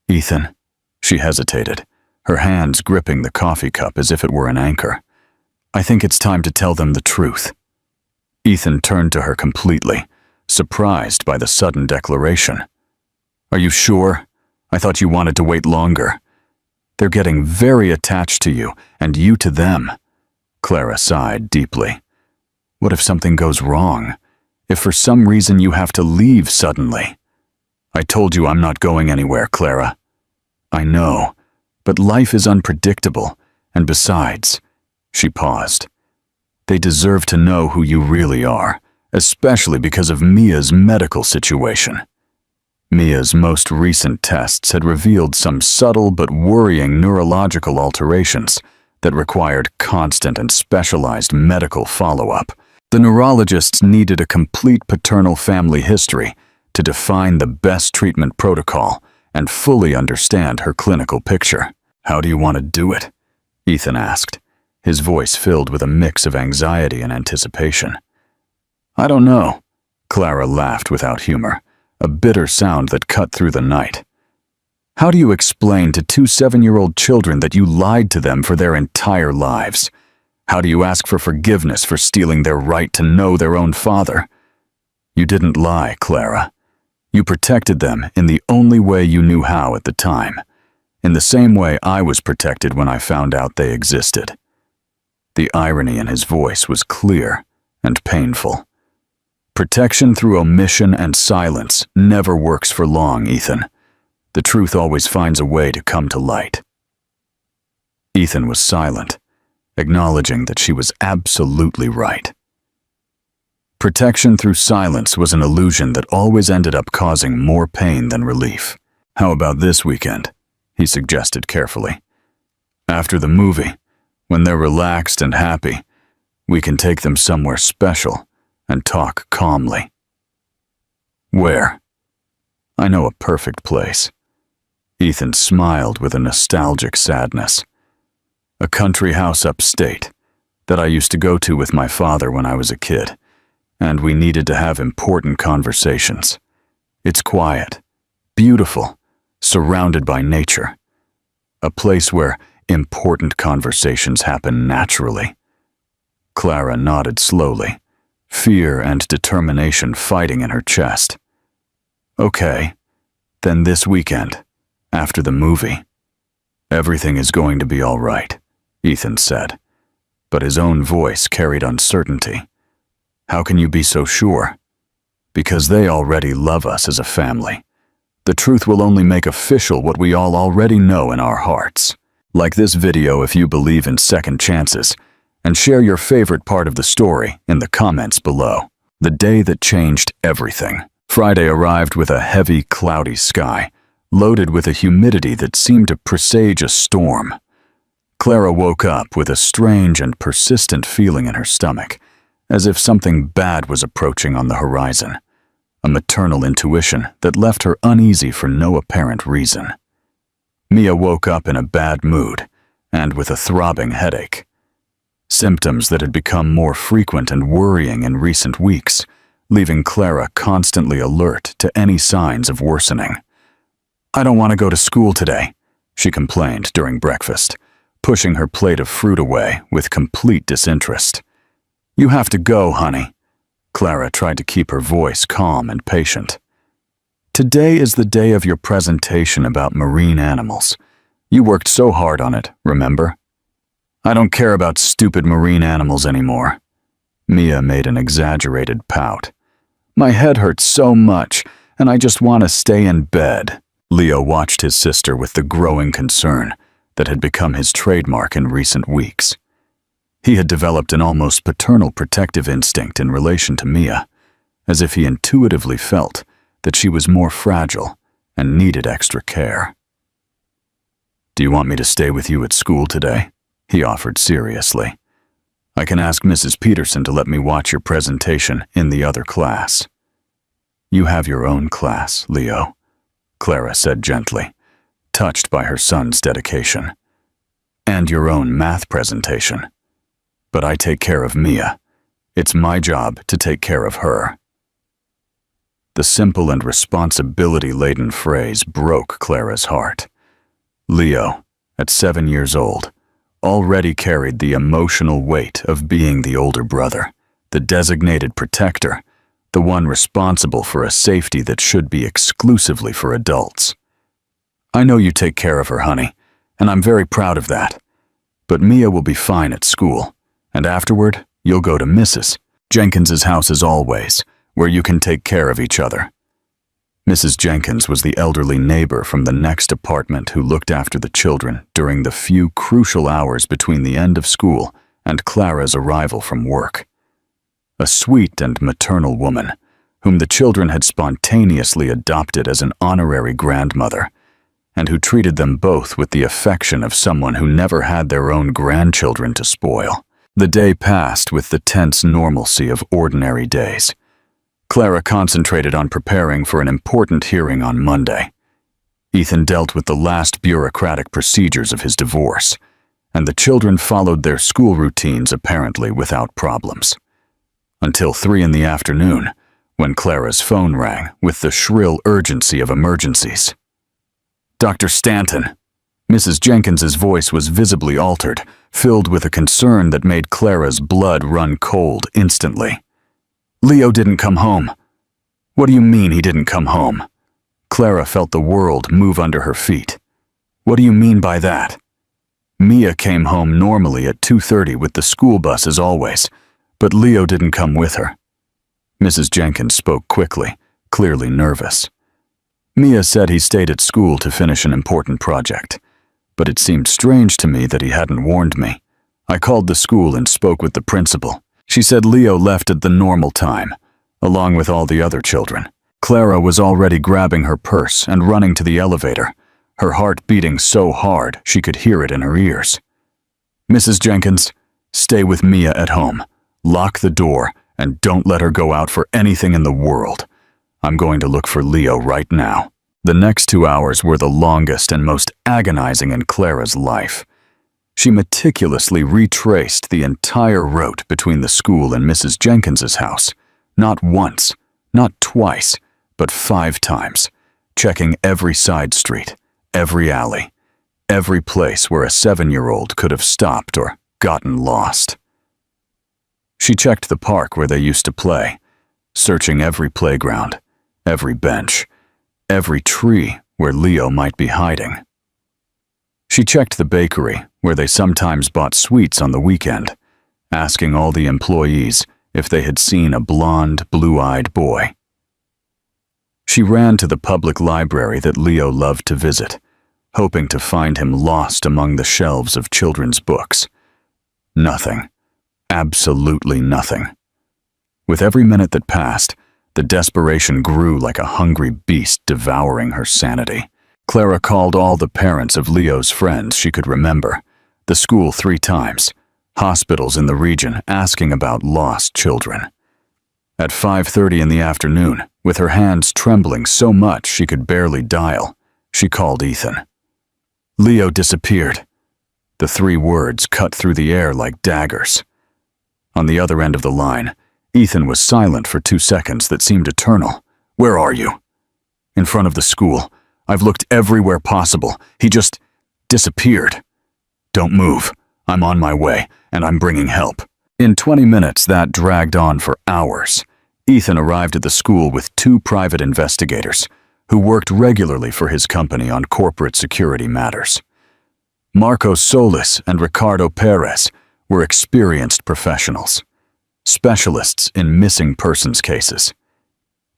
"Ethan," she hesitated, her hands gripping the coffee cup as if it were an anchor. "I think it's time to tell them the truth." Ethan turned to her completely, surprised by the sudden declaration. "Are you sure? I thought you wanted to wait longer." "They're getting very attached to you, and you to them." Clara sighed deeply. "What if something goes wrong? If for some reason you have to leave suddenly?" "I told you I'm not going anywhere, Clara." "I know, but life is unpredictable, and besides," she paused, "they deserve to know who you really are, especially because of Mia's medical situation." Mia's most recent tests had revealed some subtle but worrying neurological alterations that required constant and specialized medical follow-up. The neurologists needed a complete paternal family history to define the best treatment protocol and fully understand her clinical picture. "How do you want to do it?" Ethan asked, his voice filled with a mix of anxiety and anticipation. "I don't know," Clara laughed without humor, a bitter sound that cut through the night. "How do you explain to two 7-year-old children that you lied to them for their entire lives? How do you ask for forgiveness for stealing their right to know their own father? You didn't lie, Clara. You protected them in the only way you knew how at the time. in the same way I was protected when I found out they existed. The irony in his voice was clear and painful. Protection through omission and silence never works for long, Ethan. The truth always finds a way to come to light. Ethan was silent, acknowledging that she was absolutely right. Protection through silence was an illusion that always ended up causing more pain than relief. How about this weekend? He suggested carefully. After the movie, when they're relaxed and happy, we can take them somewhere special and talk calmly. Where? I know a perfect place. Ethan smiled with a nostalgic sadness. A country house upstate that I used to go to with my father when I was a kid, and we needed to have important conversations. It's quiet, beautiful, surrounded by nature. A place where important conversations happen naturally. Clara nodded slowly, fear and determination fighting in her chest. Okay, then this weekend, after the movie. Everything is going to be all right, Ethan said, but his own voice carried uncertainty. How can you be so sure? Because they already love us as a family. The truth will only make official what we all already know in our hearts. Like this video if you believe in second chances, and share your favorite part of the story in the comments below. The day that changed everything. Friday arrived with a heavy, cloudy sky, loaded with a humidity that seemed to presage a storm. Clara woke up with a strange and persistent feeling in her stomach, as if something bad was approaching on the horizon. A maternal intuition that left her uneasy for no apparent reason. Mia woke up in a bad mood and with a throbbing headache. Symptoms that had become more frequent and worrying in recent weeks, leaving Clara constantly alert to any signs of worsening. I don't want to go to school today, she complained during breakfast, pushing her plate of fruit away with complete disinterest. You have to go, honey. Clara tried to keep her voice calm and patient. Today is the day of your presentation about marine animals. You worked so hard on it, remember? I don't care about stupid marine animals anymore. Mia made an exaggerated pout. My head hurts so much, and I just want to stay in bed. Leo watched his sister with the growing concern that had become his trademark in recent weeks. He had developed an almost paternal protective instinct in relation to Mia, as if he intuitively felt that she was more fragile and needed extra care. Do you want me to stay with you at school today? He offered seriously. I can ask Mrs. Peterson to let me watch your presentation in the other class. You have your own class, Leo, Clara said gently, touched by her son's dedication. And your own math presentation. But I take care of Mia. It's my job to take care of her. The simple and responsibility-laden phrase broke Clara's heart. Leo, at 7 years old, already carried the emotional weight of being the older brother, the designated protector, the one responsible for a safety that should be exclusively for adults. I know you take care of her, honey, and I'm very proud of that. But Mia will be fine at school, and afterward, you'll go to Mrs. Jenkins's house as always, where you can take care of each other. Mrs. Jenkins was the elderly neighbor from the next apartment who looked after the children during the few crucial hours between the end of school and Clara's arrival from work. A sweet and maternal woman, whom the children had spontaneously adopted as an honorary grandmother, and who treated them both with the affection of someone who never had their own grandchildren to spoil. The day passed with the tense normalcy of ordinary days. Clara concentrated on preparing for an important hearing on Monday. Ethan dealt with the last bureaucratic procedures of his divorce, and the children followed their school routines apparently without problems. Until 3 in the afternoon, when Clara's phone rang with the shrill urgency of emergencies. Dr. Stanton. Mrs. Jenkins's voice was visibly altered, filled with a concern that made Clara's blood run cold instantly. Leo didn't come home. What do you mean he didn't come home? Clara felt the world move under her feet. What do you mean by that? Mia came home normally at 2:30 with the school bus as always, but Leo didn't come with her. Mrs. Jenkins spoke quickly, clearly nervous. Mia said he stayed at school to finish an important project, but it seemed strange to me that he hadn't warned me. I called the school and spoke with the principal. She said Leo left at the normal time, along with all the other children. Clara was already grabbing her purse and running to the elevator, her heart beating so hard she could hear it in her ears. Mrs. Jenkins, stay with Mia at home. Lock the door and don't let her go out for anything in the world. I'm going to look for Leo right now. The next 2 hours were the longest and most agonizing in Clara's life. She meticulously retraced the entire route between the school and Mrs. Jenkins's house, not once, not twice, but 5 times, checking every side street, every alley, every place where a 7-year-old could have stopped or gotten lost. She checked the park where they used to play, searching every playground, every bench, every tree where Leo might be hiding. She checked the bakery where they sometimes bought sweets on the weekend, asking all the employees if they had seen a blonde, blue-eyed boy. She ran to the public library that Leo loved to visit, hoping to find him lost among the shelves of children's books. Nothing. Absolutely nothing. With every minute that passed, the desperation grew like a hungry beast devouring her sanity. Clara called all the parents of Leo's friends she could remember, the school 3 times, hospitals in the region asking about lost children. At 5:30 in the afternoon, with her hands trembling so much she could barely dial, she called Ethan. Leo disappeared. The 3 words cut through the air like daggers. On the other end of the line, Ethan was silent for 2 seconds that seemed eternal. Where are you? In front of the school. I've looked everywhere possible. He just disappeared. Don't move. I'm on my way, and I'm bringing help. In 20 minutes, that dragged on for hours. Ethan arrived at the school with 2 private investigators who worked regularly for his company on corporate security matters. Marcos Solis and Ricardo Perez were experienced professionals, specialists in missing persons cases.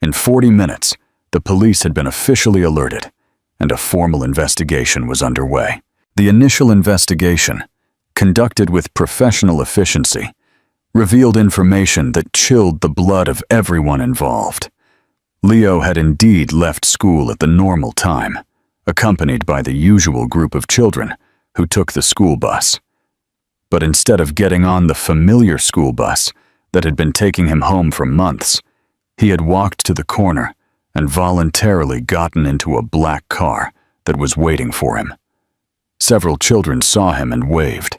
In 40 minutes, the police had been officially alerted, and a formal investigation was underway. The initial investigation, conducted with professional efficiency, revealed information that chilled the blood of everyone involved. Leo had indeed left school at the normal time, accompanied by the usual group of children who took the school bus. But instead of getting on the familiar school bus that had been taking him home for months, he had walked to the corner and voluntarily gotten into a black car that was waiting for him. Several children saw him and waved,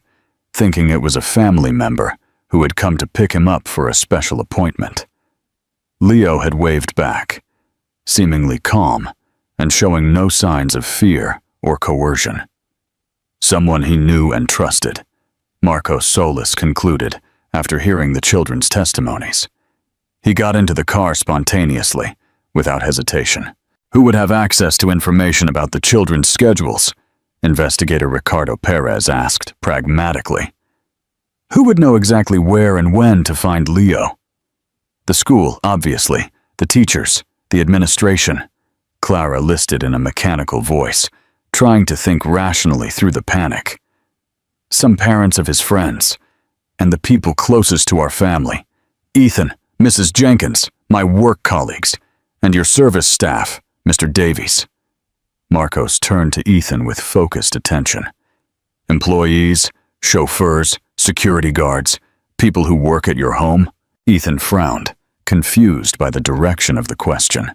thinking it was a family member who had come to pick him up for a special appointment. Leo had waved back, seemingly calm and showing no signs of fear or coercion. Someone he knew and trusted, Marcos Solis concluded after hearing the children's testimonies. He got into the car spontaneously, without hesitation. Who would have access to information about the children's schedules? Investigator Ricardo Perez asked pragmatically. Who would know exactly where and when to find Leo? The school, obviously, the teachers, the administration, Clara listed in a mechanical voice, trying to think rationally through the panic. Some parents of his friends, and the people closest to our family. Ethan, Mrs. Jenkins, my work colleagues, and your service staff, Mr. Davies. Marcos turned to Ethan with focused attention. Employees, chauffeurs, security guards, people who work at your home? Ethan frowned, confused by the direction of the question.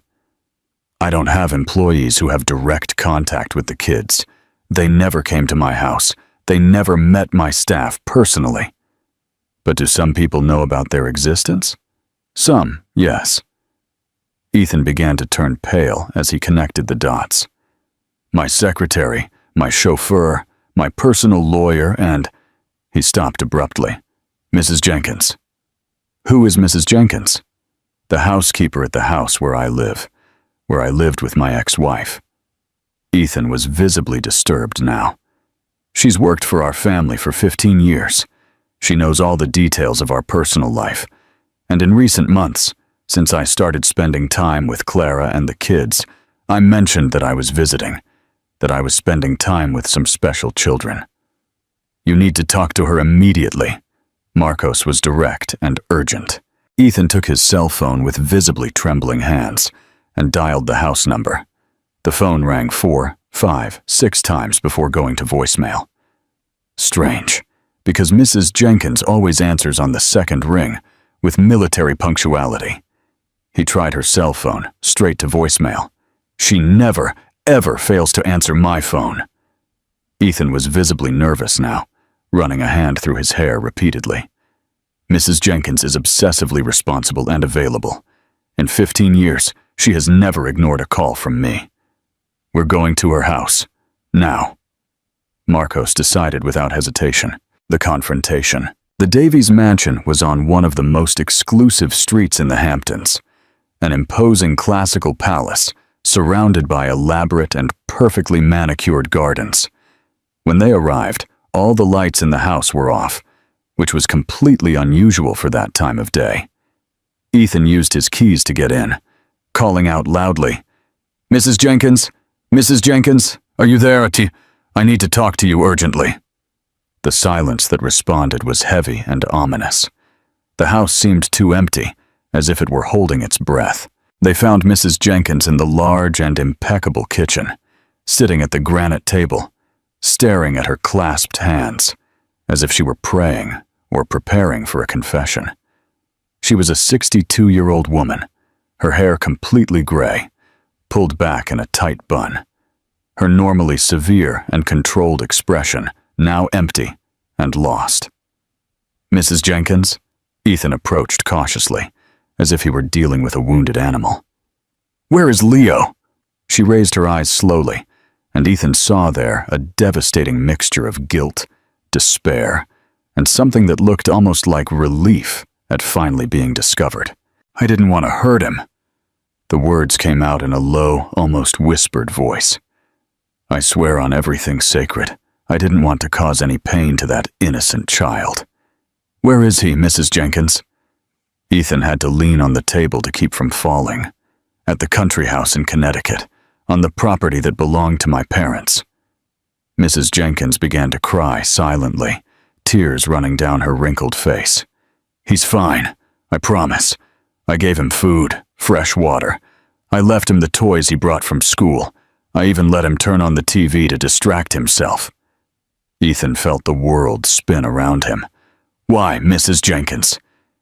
I don't have employees who have direct contact with the kids. They never came to my house. They never met my staff personally. But do some people know about their existence? Some, yes. Ethan began to turn pale as he connected the dots. My secretary, my chauffeur, my personal lawyer, and... He stopped abruptly. Mrs. Jenkins. Who is Mrs. Jenkins? The housekeeper at the house where I lived with my ex-wife. Ethan was visibly disturbed now. She's worked for our family for 15 years. She knows all the details of our personal life. And in recent months, since I started spending time with Clara and the kids, I mentioned that I was visiting, that I was spending time with some special children. You need to talk to her immediately. Marcos was direct and urgent. Ethan took his cell phone with visibly trembling hands and dialed the house number. The phone rang 4, 5, 6 times before going to voicemail. Strange, because Mrs. Jenkins always answers on the second ring with military punctuality. He tried her cell phone, straight to voicemail. She never, ever fails to answer my phone. Ethan was visibly nervous now, running a hand through his hair repeatedly. Mrs. Jenkins is obsessively responsible and available. In 15 years, she has never ignored a call from me. We're going to her house. Now. Marcos decided without hesitation. The confrontation. The Davies mansion was on one of the most exclusive streets in the Hamptons. An imposing classical palace, surrounded by elaborate and perfectly manicured gardens. When they arrived, all the lights in the house were off, which was completely unusual for that time of day. Ethan used his keys to get in, calling out loudly, "Mrs. Jenkins? Mrs. Jenkins, are you there? I need to talk to you urgently." The silence that responded was heavy and ominous. The house seemed too empty, as if it were holding its breath. They found Mrs. Jenkins in the large and impeccable kitchen, sitting at the granite table, staring at her clasped hands, as if she were praying or preparing for a confession. She was a 62-year-old woman, her hair completely gray, pulled back in a tight bun. Her normally severe and controlled expression now empty and lost. "Mrs. Jenkins?" Ethan approached cautiously, as if he were dealing with a wounded animal. "Where is Leo?" She raised her eyes slowly, and Ethan saw there a devastating mixture of guilt, despair, and something that looked almost like relief at finally being discovered. "I didn't want to hurt him." The words came out in a low, almost whispered voice. "I swear on everything sacred, I didn't want to cause any pain to that innocent child." "Where is he, Mrs. Jenkins?" Ethan had to lean on the table to keep from falling. "At the country house in Connecticut, on the property that belonged to my parents." Mrs. Jenkins began to cry silently, tears running down her wrinkled face. "He's fine, I promise. I gave him food, fresh water. I left him the toys he brought from school. I even let him turn on the TV to distract himself." Ethan felt the world spin around him. "Why, Mrs. Jenkins?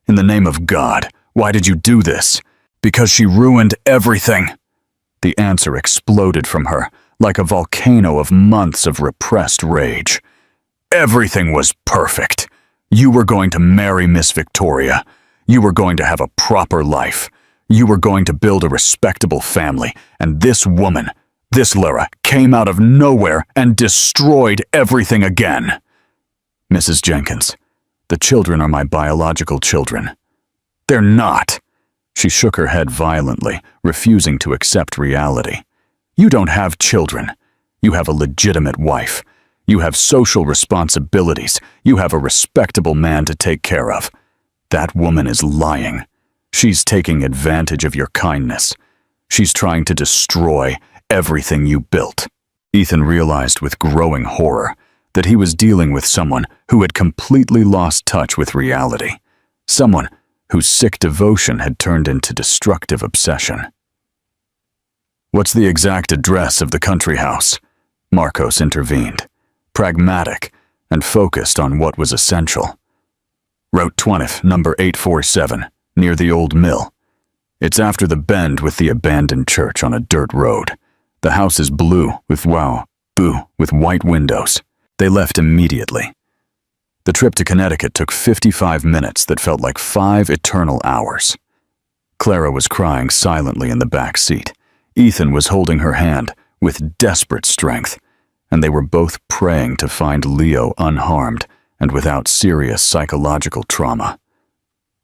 In the name of God, why did you do this?" "Because she ruined everything." The answer exploded from her, like a volcano of months of repressed rage. "Everything was perfect. You were going to marry Miss Victoria. You were going to have a proper life. You were going to build a respectable family, and this woman, this Lara, came out of nowhere and destroyed everything again." "Mrs. Jenkins, the children are my biological children." "They're not." She shook her head violently, refusing to accept reality. "You don't have children. You have a legitimate wife. You have social responsibilities. You have a respectable man to take care of. That woman is lying. She's taking advantage of your kindness. She's trying to destroy everything you built." Ethan realized with growing horror that he was dealing with someone who had completely lost touch with reality. Someone whose sick devotion had turned into destructive obsession. "What's the exact address of the country house?" Marcos intervened, pragmatic and focused on what was essential. "Route 20, number 847, near the old mill. It's after the bend with the abandoned church on a dirt road. The house is blue with white windows." They left immediately. The trip to Connecticut took 55 minutes that felt like 5 eternal hours. Clara was crying silently in the back seat. Ethan was holding her hand with desperate strength, and they were both praying to find Leo unharmed and without serious psychological trauma.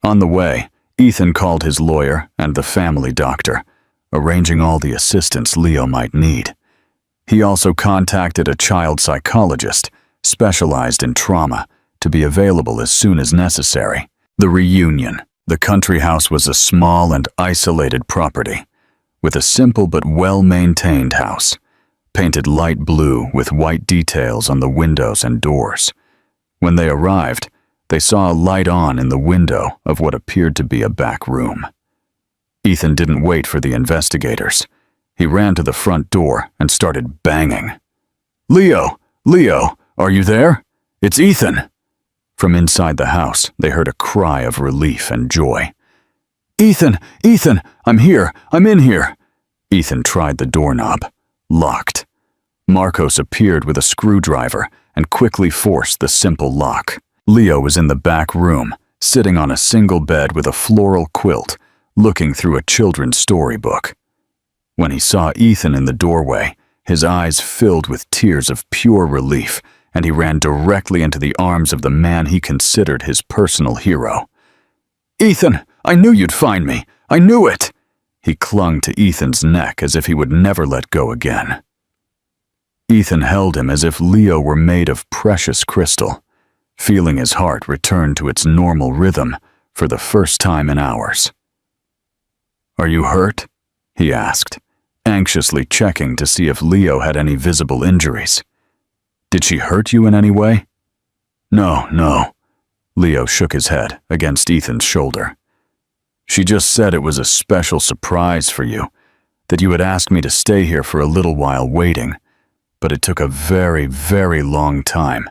On the way, Ethan called his lawyer and the family doctor, arranging all the assistance Leo might need. He also contacted a child psychologist specialized in trauma to be available as soon as necessary. The reunion. The country house was a small and isolated property, with a simple but well-maintained house, painted light blue with white details on the windows and doors. When they arrived, they saw a light on in the window of what appeared to be a back room. Ethan didn't wait for the investigators. He ran to the front door and started banging. "Leo! Leo! Are you there? It's Ethan!" From inside the house, they heard a cry of relief and joy. "Ethan! Ethan! I'm here! I'm in here!" Ethan tried the doorknob. Locked. Marcos appeared with a screwdriver and quickly forced the simple lock. Leo was in the back room, sitting on a single bed with a floral quilt, looking through a children's storybook. When he saw Ethan in the doorway, his eyes filled with tears of pure relief, and he ran directly into the arms of the man he considered his personal hero. "Ethan, I knew you'd find me! I knew it!" He clung to Ethan's neck as if he would never let go again. Ethan held him as if Leo were made of precious crystal, feeling his heart return to its normal rhythm for the first time in hours. "Are you hurt?" he asked, anxiously checking to see if Leo had any visible injuries. "Did she hurt you in any way?" "No, no." Leo shook his head against Ethan's shoulder. "She just said it was a special surprise for you, that you had asked me to stay here for a little while waiting, but it took a very, very long time,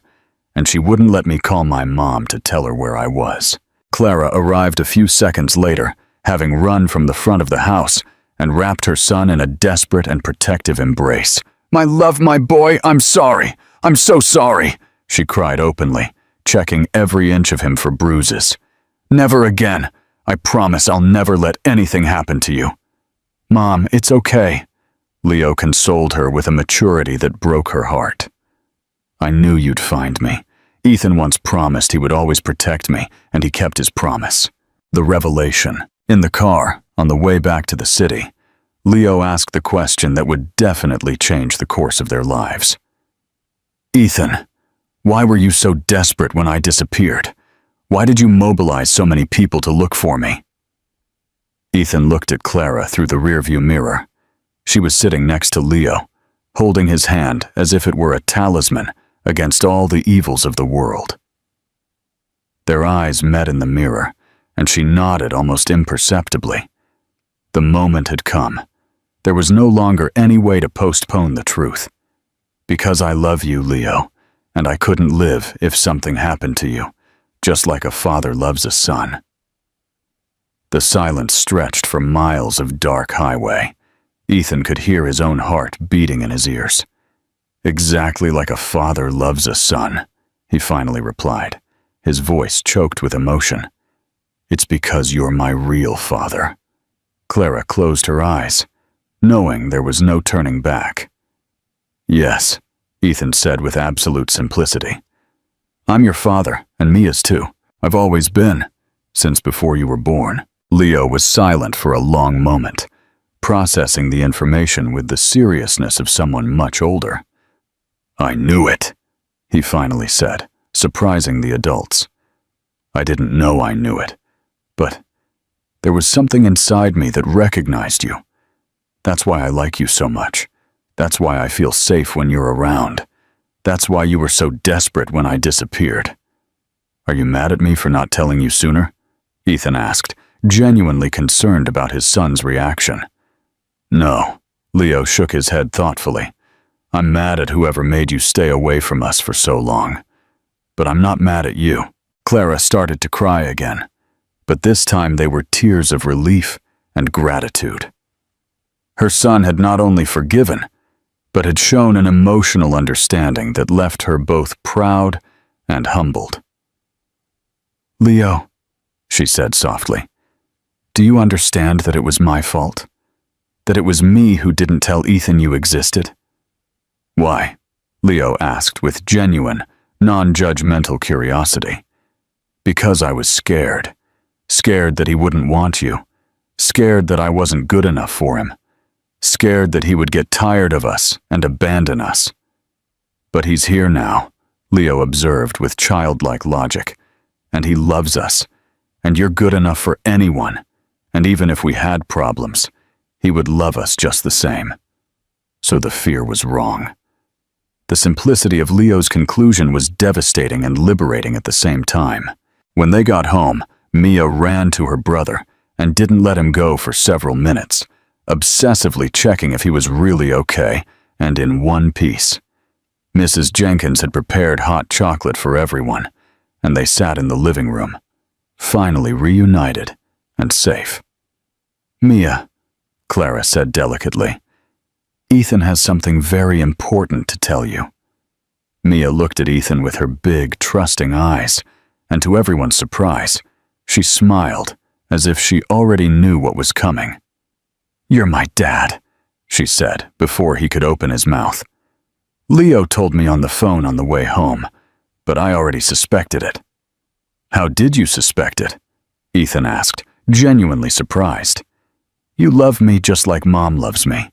and she wouldn't let me call my mom to tell her where I was." Clara arrived a few seconds later, having run from the front of the house and wrapped her son in a desperate and protective embrace. "My love, my boy, I'm sorry. I'm so sorry," she cried openly, checking every inch of him for bruises. "Never again. I promise I'll never let anything happen to you." "Mom, it's okay." Leo consoled her with a maturity that broke her heart. "I knew you'd find me. Ethan once promised he would always protect me, and he kept his promise." The revelation. In the car, on the way back to the city, Leo asked the question that would definitely change the course of their lives. "Ethan, why were you so desperate when I disappeared? Why did you mobilize so many people to look for me?" Ethan looked at Clara through the rearview mirror. She was sitting next to Leo, holding his hand as if it were a talisman against all the evils of the world. Their eyes met in the mirror, and she nodded almost imperceptibly. The moment had come. There was no longer any way to postpone the truth. "Because I love you, Leo, and I couldn't live if something happened to you, just like a father loves a son." The silence stretched for miles of dark highway. Ethan could hear his own heart beating in his ears. "Exactly like a father loves a son," he finally replied, his voice choked with emotion. "It's because you're my real father." Clara closed her eyes, knowing there was no turning back. "Yes," Ethan said with absolute simplicity. "I'm your father, and Mia's too. I've always been, since before you were born." Leo was silent for a long moment, processing the information with the seriousness of someone much older. "I knew it," he finally said, surprising the adults. "I didn't know I knew it, but there was something inside me that recognized you. That's why I like you so much. That's why I feel safe when you're around. That's why you were so desperate when I disappeared." "Are you mad at me for not telling you sooner?" Ethan asked, genuinely concerned about his son's reaction. "No," Leo shook his head thoughtfully. "I'm mad at whoever made you stay away from us for so long. But I'm not mad at you." Clara started to cry again, but this time they were tears of relief and gratitude. Her son had not only forgiven, but had shown an emotional understanding that left her both proud and humbled. "Leo," she said softly, "do you understand that it was my fault? That it was me who didn't tell Ethan you existed?" "Why?" Leo asked with genuine, non-judgmental curiosity. "Because I was scared. Scared that he wouldn't want you. Scared that I wasn't good enough for him. scared that he would get tired of us and abandon us. But he's here now, Leo observed with childlike logic, and he loves us, and you're good enough for anyone, and even if we had problems, he would love us just the same. So the fear was wrong. The simplicity of Leo's conclusion was devastating and liberating at the same time. When they got home, Mia ran to her brother and didn't let him go for several minutes, obsessively checking if he was really okay and in one piece. Mrs. Jenkins had prepared hot chocolate for everyone, and they sat in the living room, finally reunited and safe. "Mia," Clara said delicately, "Ethan has something very important to tell you." Mia looked at Ethan with her big, trusting eyes, and to everyone's surprise, she smiled as if she already knew what was coming. "You're my dad," she said before he could open his mouth. "Leo told me on the phone on the way home, but I already suspected it." "How did you suspect it?" Ethan asked, genuinely surprised. "You love me just like Mom loves me.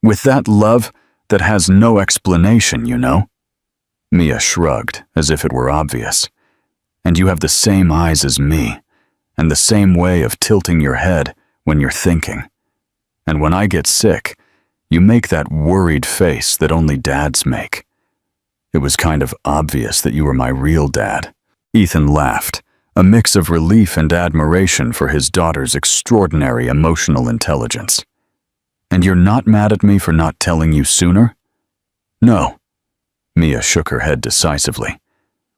With that love that has no explanation, you know." Mia shrugged, as if it were obvious. "And you have the same eyes as me, and the same way of tilting your head when you're thinking. And when I get sick, you make that worried face that only dads make. It was kind of obvious that you were my real dad." Ethan laughed, a mix of relief and admiration for his daughter's extraordinary emotional intelligence. "And you're not mad at me for not telling you sooner?" "No." Mia shook her head decisively.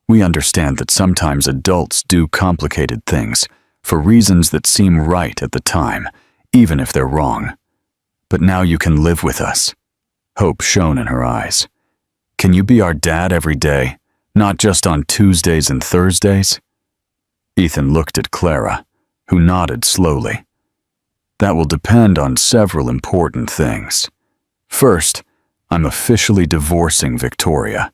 "We understand that sometimes adults do complicated things for reasons that seem right at the time, even if they're wrong. But now you can live with us." Hope shone in her eyes. "Can you be our dad every day, not just on Tuesdays and Thursdays?" Ethan looked at Clara, who nodded slowly. "That will depend on several important things. First, I'm officially divorcing Victoria,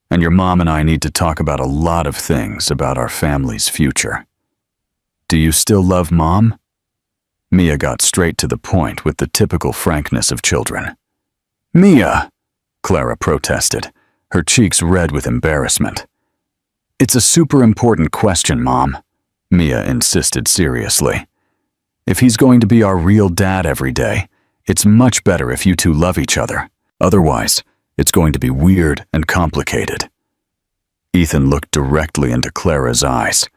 and your mom and I need to talk about a lot of things about our family's future. Do you still love Mom?" Mia got straight to the point with the typical frankness of children. "Mia!" Clara protested, her cheeks red with embarrassment. "It's a super important question, Mom," Mia insisted seriously. "If he's going to be our real dad every day, it's much better if you two love each other. Otherwise, it's going to be weird and complicated." Ethan looked directly into Clara's eyes,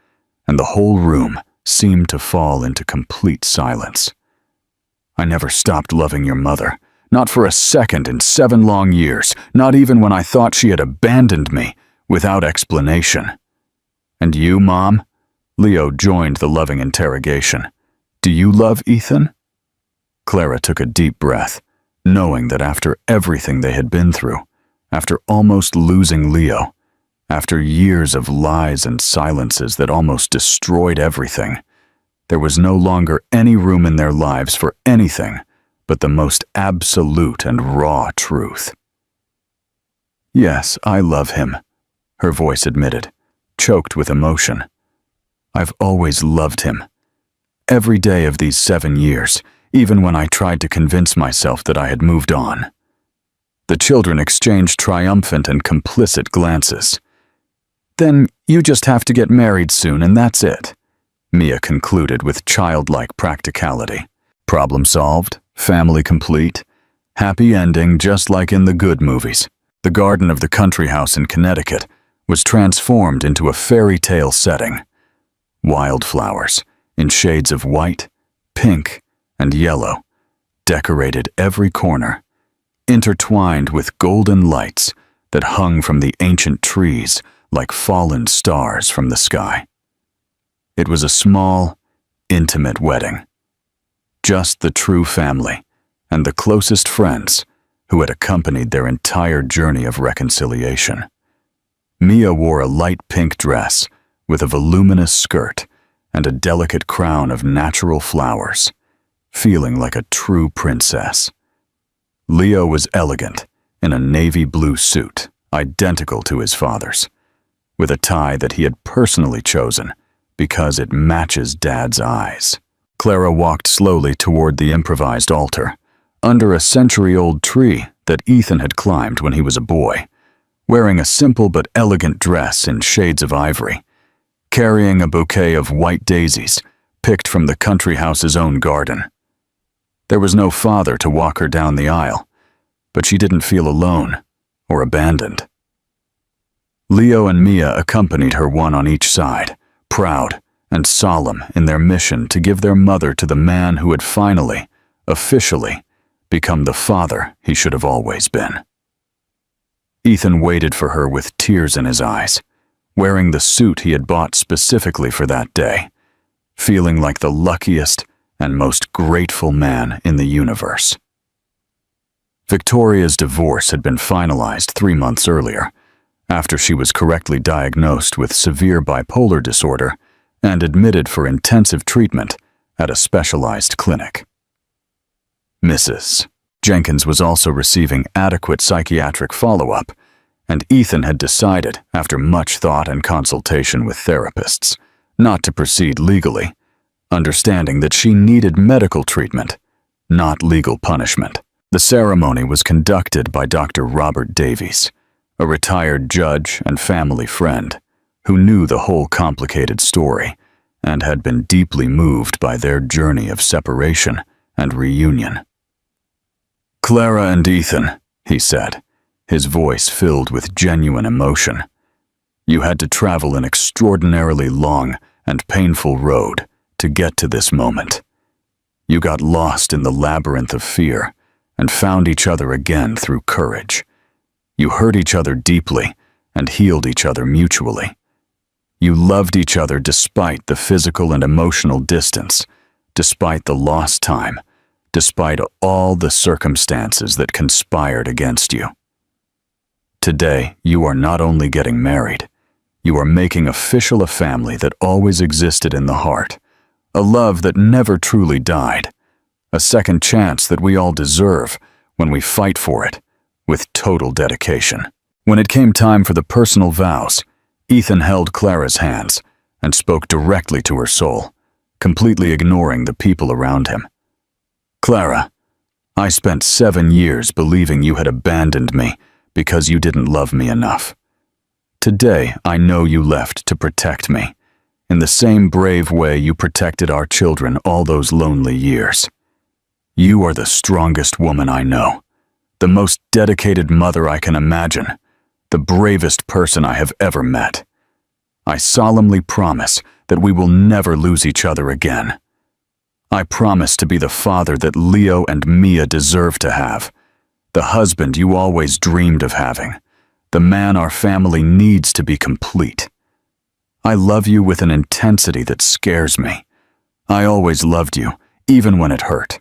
and the whole room seemed to fall into complete silence. "I never stopped loving your mother, not for a second in 7 long years, not even when I thought she had abandoned me without explanation. And you, Mom?" Leo joined the loving interrogation. "Do you love Ethan?" Clara took a deep breath, knowing that after everything they had been through, after almost losing Leo, after years of lies and silences that almost destroyed everything, there was no longer any room in their lives for anything but the most absolute and raw truth. "Yes, I love him," her voice admitted, choked with emotion. "I've always loved him. Every day of these 7 years, even when I tried to convince myself that I had moved on." The children exchanged triumphant and complicit glances. "Then you just have to get married soon and that's it," Mia concluded with childlike practicality. Problem solved, family complete, happy ending just like in the good movies. The garden of the country house in Connecticut was transformed into a fairy tale setting. Wildflowers, in shades of white, pink, and yellow, decorated every corner, intertwined with golden lights that hung from the ancient trees like fallen stars from the sky. It was a small, intimate wedding. Just the true family and the closest friends who had accompanied their entire journey of reconciliation. Mia wore a light pink dress with a voluminous skirt and a delicate crown of natural flowers, feeling like a true princess. Leo was elegant in a navy blue suit, identical to his father's, with a tie that he had personally chosen because it matches Dad's eyes. Clara walked slowly toward the improvised altar, under a century-old tree that Ethan had climbed when he was a boy, wearing a simple but elegant dress in shades of ivory, carrying a bouquet of white daisies picked from the country house's own garden. There was no father to walk her down the aisle, but she didn't feel alone or abandoned. Leo and Mia accompanied her, one on each side, proud and solemn in their mission to give their mother to the man who had finally, officially, become the father he should have always been. Ethan waited for her with tears in his eyes, wearing the suit he had bought specifically for that day, feeling like the luckiest and most grateful man in the universe. Victoria's divorce had been finalized 3 months earlier, after she was correctly diagnosed with severe bipolar disorder and admitted for intensive treatment at a specialized clinic. Mrs. Jenkins was also receiving adequate psychiatric follow-up, and Ethan had decided, after much thought and consultation with therapists, not to proceed legally, understanding that she needed medical treatment, not legal punishment. The ceremony was conducted by Dr. Robert Davies, a retired judge and family friend who knew the whole complicated story and had been deeply moved by their journey of separation and reunion. "Clara and Ethan," he said, his voice filled with genuine emotion, "you had to travel an extraordinarily long and painful road to get to this moment. You got lost in the labyrinth of fear and found each other again through courage. You hurt each other deeply and healed each other mutually. You loved each other despite the physical and emotional distance, despite the lost time, despite all the circumstances that conspired against you. Today, you are not only getting married, you are making official a family that always existed in the heart, a love that never truly died, a second chance that we all deserve when we fight for it with total dedication." When it came time for the personal vows, Ethan held Clara's hands and spoke directly to her soul, completely ignoring the people around him. "Clara, I spent 7 years believing you had abandoned me because you didn't love me enough. Today, I know you left to protect me, in the same brave way you protected our children all those lonely years. You are the strongest woman I know, the most dedicated mother I can imagine, the bravest person I have ever met. I solemnly promise that we will never lose each other again. I promise to be the father that Leo and Mia deserve to have, the husband you always dreamed of having, the man our family needs to be complete. I love you with an intensity that scares me. I always loved you, even when it hurt,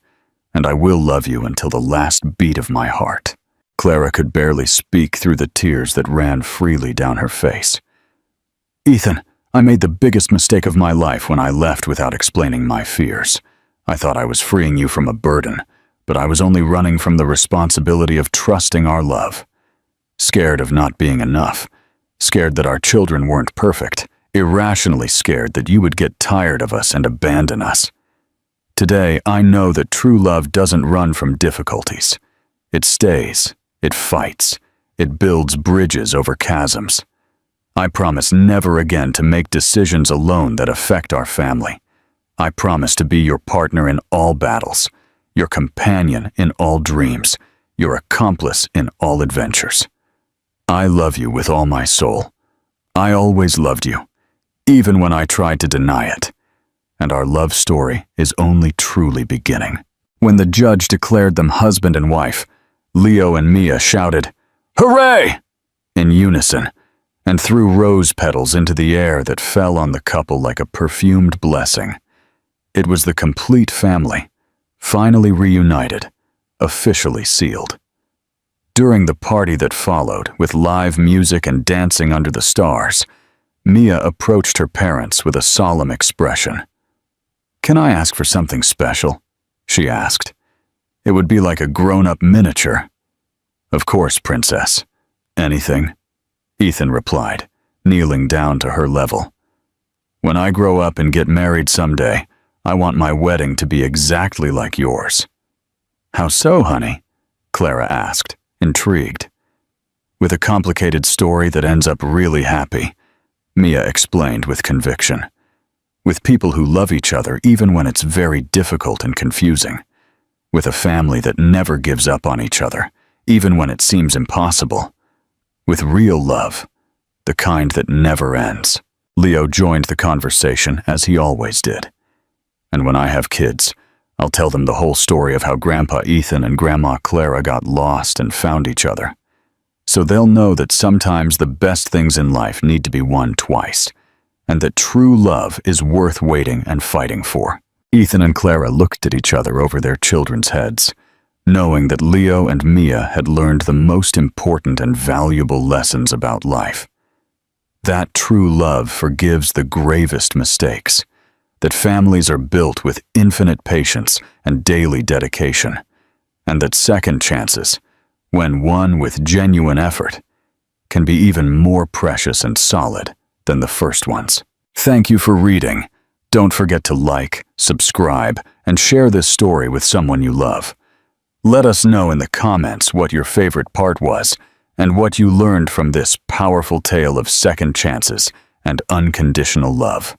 and I will love you until the last beat of my heart." Clara could barely speak through the tears that ran freely down her face. "Ethan, I made the biggest mistake of my life when I left without explaining my fears. I thought I was freeing you from a burden, but I was only running from the responsibility of trusting our love. Scared of not being enough, scared that our children weren't perfect, irrationally scared that you would get tired of us and abandon us. Today, I know that true love doesn't run from difficulties. It stays, it fights, it builds bridges over chasms. I promise never again to make decisions alone that affect our family. I promise to be your partner in all battles, your companion in all dreams, your accomplice in all adventures. I love you with all my soul. I always loved you, even when I tried to deny it. And our love story is only truly beginning." When the judge declared them husband and wife, Leo and Mia shouted, "Hooray!" in unison, and threw rose petals into the air that fell on the couple like a perfumed blessing. It was the complete family, finally reunited, officially sealed. During the party that followed, with live music and dancing under the stars, Mia approached her parents with a solemn expression. "Can I ask for something special?" she asked. "It would be like a grown-up miniature." "Of course, princess. Anything," Ethan replied, kneeling down to her level. "When I grow up and get married someday, I want my wedding to be exactly like yours." How so, honey? Clara asked, intrigued. With a complicated story that ends up really happy, Mia explained with conviction. With people who love each other even when it's very difficult and confusing. With a family that never gives up on each other, even when it seems impossible. With real love, the kind that never ends. Leo joined the conversation as he always did. And when I have kids, I'll tell them the whole story of how Grandpa Ethan and Grandma Clara got lost and found each other. So they'll know that sometimes the best things in life need to be won twice, and that true love is worth waiting and fighting for. Ethan and Clara looked at each other over their children's heads, knowing that Leo and Mia had learned the most important and valuable lessons about life. That true love forgives the gravest mistakes, that families are built with infinite patience and daily dedication, and that second chances, when won with genuine effort, can be even more precious and solid than the first ones. Thank you for reading. Don't forget to like, subscribe, and share this story with someone you love. Let us know in the comments what your favorite part was and what you learned from this powerful tale of second chances and unconditional love.